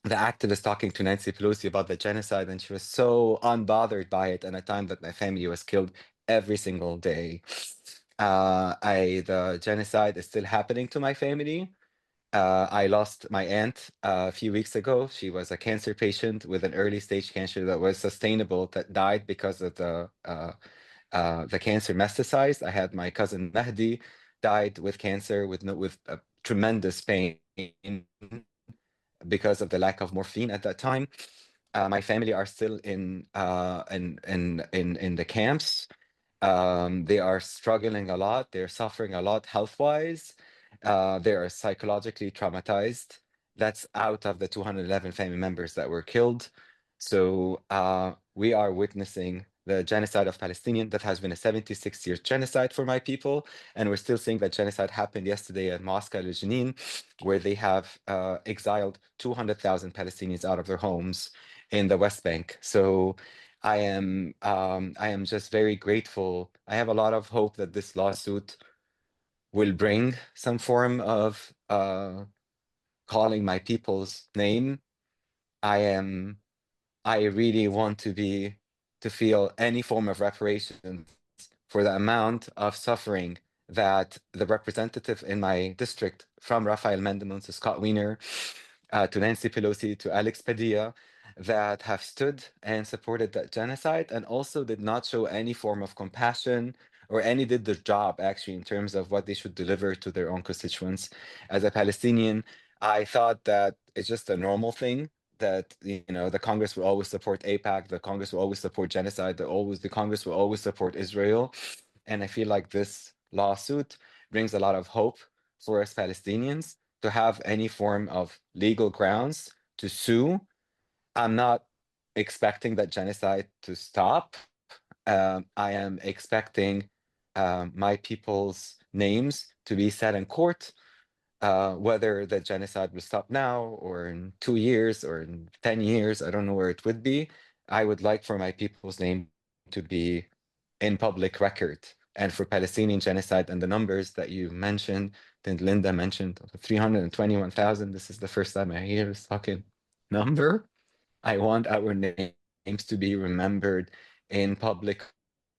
activist talking to Nancy Pelosi about the genocide, and she was so unbothered by it. And a time that my family was killed every single day. The genocide is still happening to my family. I lost my aunt a few weeks ago. She was a cancer patient with an early stage cancer that was sustainable, that died because of the cancer metastasized. I had my cousin Mehdi died with cancer with tremendous pain because of the lack of morphine at that time. My family are still in the camps. They are struggling a lot. They're suffering a lot health-wise. They are psychologically traumatized. That's out of the 211 family members that were killed. So we are witnessing the genocide of Palestinians that has been a 76-year genocide for my people. And we're still seeing that genocide happened yesterday at Muaskar al-Jenin, where they have exiled 200,000 Palestinians out of their homes in the West Bank. So I am just very grateful. I have a lot of hope that this lawsuit will bring some form of calling my people's name. I am I really want to feel any form of reparations for the amount of suffering that the representative in my district, from Rafael Mendemon to Scott Wiener, to Nancy Pelosi, to Alex Padilla, that have stood and supported that genocide and also did not show any form of compassion or any did their job actually in terms of what they should deliver to their own constituents. As a Palestinian, I thought that it's just a normal thing that the Congress will always support AIPAC, the Congress will always support genocide, the Congress will always support Israel. And I feel like this lawsuit brings a lot of hope for us Palestinians to have any form of legal grounds to sue. I'm not expecting that genocide to stop. I am expecting my people's names to be set in court, whether the genocide will stop now or in 2 years or in 10 years. I don't know where it would be. I would like for my people's name to be in public record. And for Palestinian genocide and the numbers that you mentioned, that Linda mentioned, 321,000, this is the first time I hear this fucking number. I want our names to be remembered in public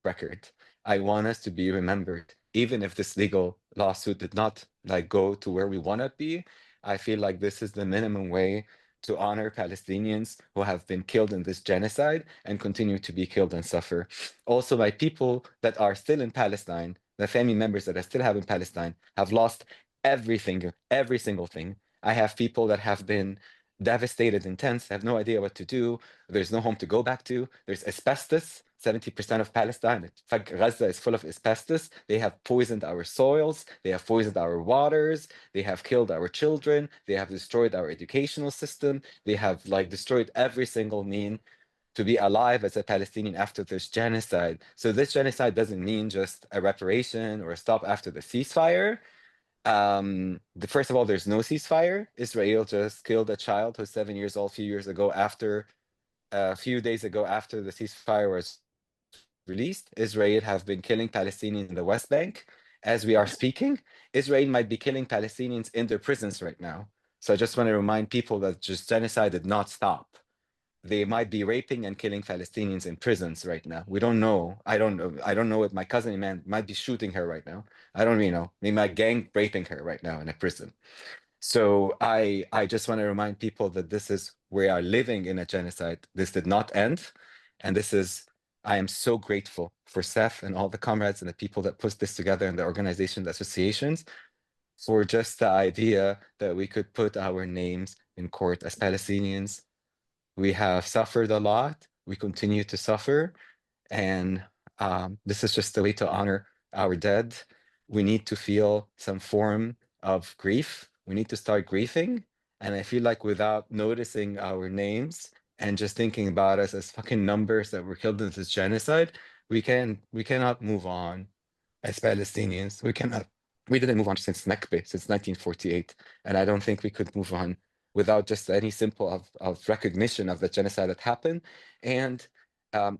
record. I want us to be remembered, even if this legal lawsuit did not go to where we want to be. I feel like this is the minimum way to honor Palestinians who have been killed in this genocide and continue to be killed and suffer. Also, my people that are still in Palestine, the family members that I still have in Palestine, have lost everything, every single thing. I have people that have been devastated in tents, have no idea what to do. There's no home to go back to. There's asbestos. 70% of Palestine, in fact, Gaza is full of asbestos. They have poisoned our soils. They have poisoned our waters. They have killed our children. They have destroyed our educational system. They have destroyed every single mean to be alive as a Palestinian after this genocide. So this genocide doesn't mean just a reparation or a stop after the ceasefire. First of all, there's no ceasefire. Israel just killed a child who's 7 years old a few days ago after the ceasefire was released. Israel have been killing Palestinians in the West Bank. As we are speaking, Israel might be killing Palestinians in their prisons right now. So I just want to remind people that just genocide did not stop. They might be raping and killing Palestinians in prisons right now. We don't know. I don't know if my cousin man might be shooting her right now. I don't really know. They might gang raping her right now in a prison. So I just want to remind people that this is we are living in a genocide. This did not end. And I am so grateful for Seth and all the comrades and the people that put this together and the organizations, the associations, for just the idea that we could put our names in court as Palestinians. We have suffered a lot. We continue to suffer. And this is just a way to honor our dead. We need to feel some form of grief. We need to start grieving. And I feel like without noticing our names and just thinking about us as fucking numbers that were killed in this genocide, we cannot move on as Palestinians. We didn't move on since Nakba, since 1948. And I don't think we could move on without just any simple of recognition of the genocide that happened and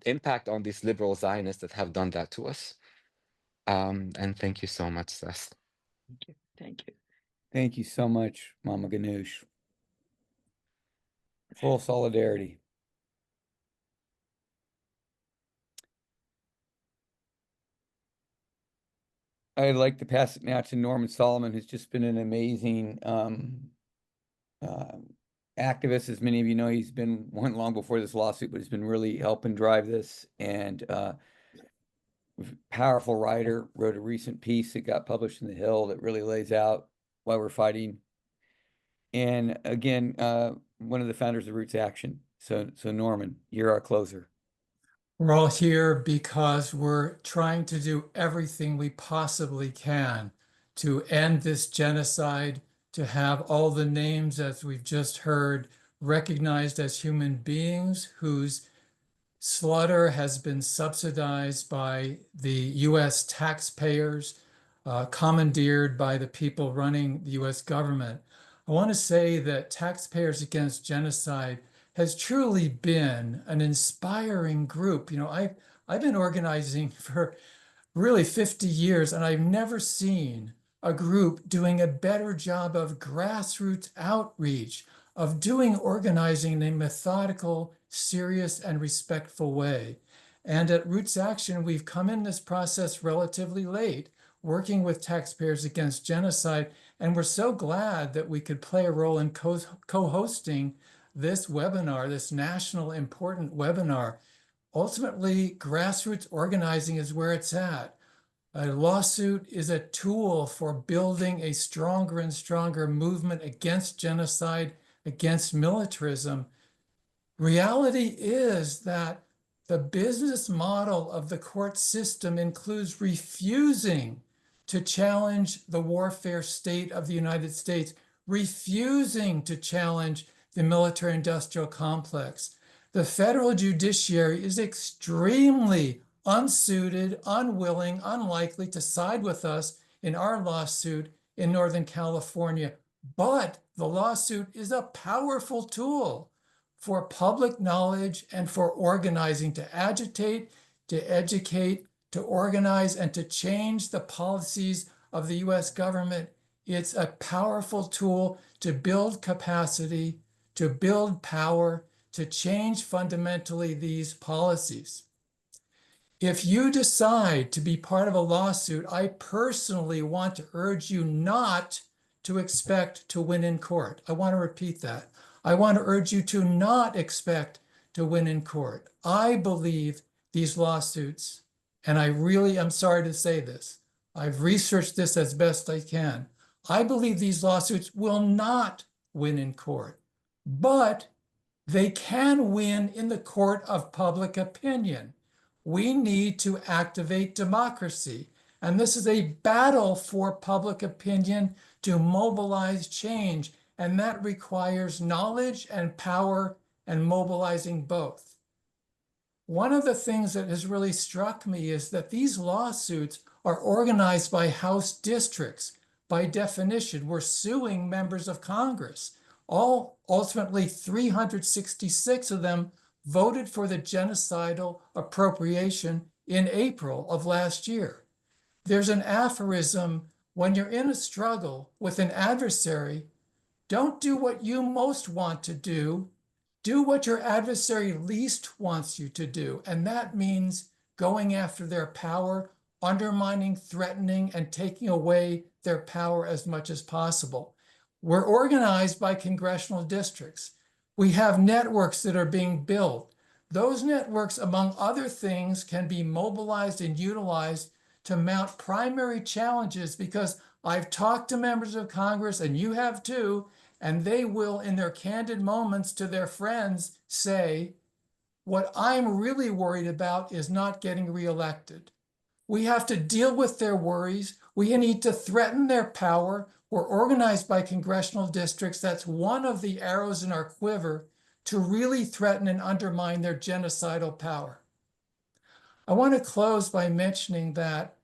impact on these liberal Zionists that have done that to us. And thank you so much, Seth. Thank you. Thank you so much, Mama Ganoush. Full solidarity. I'd like to pass it now to Norman Solomon, who's just been an amazing activist. As many of you know, he's been one long before this lawsuit, but he's been really helping drive this, and powerful writer, wrote a recent piece that got published in The Hill that really lays out why we're fighting. And again, one of the founders of Roots Action. So Norman, you're our closer. We're all here because we're trying to do everything we possibly can to end this genocide, to have all the names, as we've just heard, recognized as human beings whose slaughter has been subsidized by the US taxpayers, commandeered by the people running the US government. I want to say that Taxpayers Against Genocide has truly been an inspiring group. I've been organizing for really 50 years, and I've never seen a group doing a better job of grassroots outreach, of doing organizing in a methodical serious and respectful way. And at Roots Action, we've come in this process relatively late, working with Taxpayers Against Genocide, and we're so glad that we could play a role in co-hosting this webinar, this national important webinar. Ultimately, grassroots organizing is where it's at. A lawsuit is a tool for building a stronger and stronger movement against genocide, against militarism. Reality is that the business model of the court system includes refusing to challenge the warfare state of the United States, refusing to challenge the military-industrial complex. The federal judiciary is extremely unsuited, unwilling, unlikely to side with us in our lawsuit in Northern California. But the lawsuit is a powerful tool for public knowledge and for organizing, to agitate, to educate, to organize, and to change the policies of the US government. It's a powerful tool to build capacity, to build power, to change fundamentally these policies. If you decide to be part of a lawsuit, I personally want to urge you not to expect to win in court. I want to repeat that. I want to urge you to not expect to win in court. I believe these lawsuits, and I really am sorry to say this, I've researched this as best I can. I believe these lawsuits will not win in court, but they can win in the court of public opinion. We need to activate democracy. And this is a battle for public opinion to mobilize change. And that requires knowledge and power and mobilizing both. One of the things that has really struck me is that these lawsuits are organized by House districts. By definition, we're suing members of Congress. Ultimately, 366 of them voted for the genocidal appropriation in April of last year. There's an aphorism: when you're in a struggle with an adversary, don't do what you most want to do. Do what your adversary least wants you to do. And that means going after their power, undermining, threatening, and taking away their power as much as possible. We're organized by congressional districts. We have networks that are being built. Those networks, among other things, can be mobilized and utilized to mount primary challenges, because I've talked to members of Congress, and you have too, and they will, in their candid moments to their friends, say, what I'm really worried about is not getting reelected. We have to deal with their worries. We need to threaten their power. We're organized by congressional districts. That's one of the arrows in our quiver to really threaten and undermine their genocidal power. I want to close by mentioning that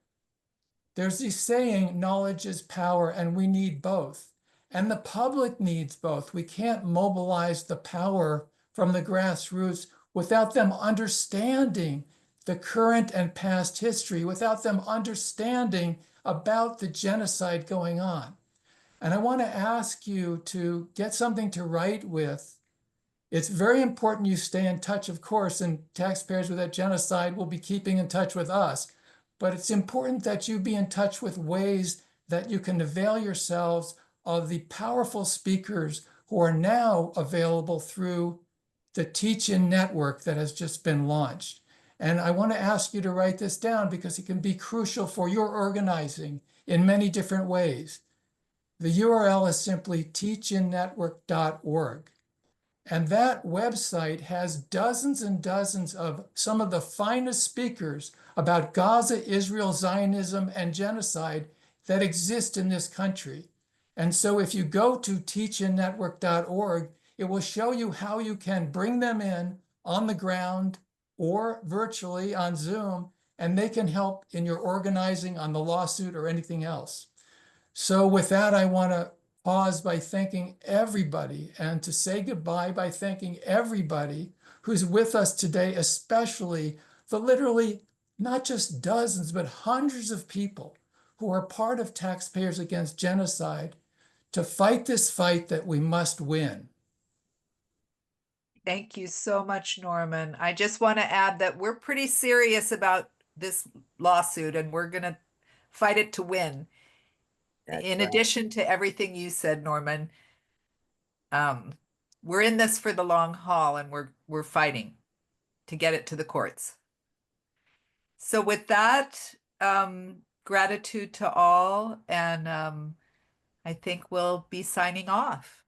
there's this saying, knowledge is power, and we need both. And the public needs both. We can't mobilize the power from the grassroots without them understanding the current and past history, without them understanding about the genocide going on. And I want to ask you to get something to write with. It's very important you stay in touch, of course, and Taxpayers Without Genocide will be keeping in touch with us. But it's important that you be in touch with ways that you can avail yourselves of the powerful speakers who are now available through the Teach-In network that has just been launched. And I want to ask you to write this down because it can be crucial for your organizing in many different ways. The URL is simply teachinnetwork.org. And that website has dozens and dozens of some of the finest speakers about Gaza, Israel, Zionism, and genocide that exist in this country. And so if you go to teachinnetwork.org, it will show you how you can bring them in on the ground or virtually on Zoom, and they can help in your organizing on the lawsuit or anything else. So with that, I want to pause by thanking everybody and to say goodbye by thanking everybody who's with us today, especially the literally not just dozens, but hundreds of people who are part of Taxpayers Against Genocide to fight this fight that we must win. Thank you so much, Norman. I just want to add that we're pretty serious about this lawsuit and we're going to fight it to win. That's In right. addition to everything you said, Norman, we're in this for the long haul and we're fighting to get it to the courts. So with that, gratitude to all, and I think we'll be signing off.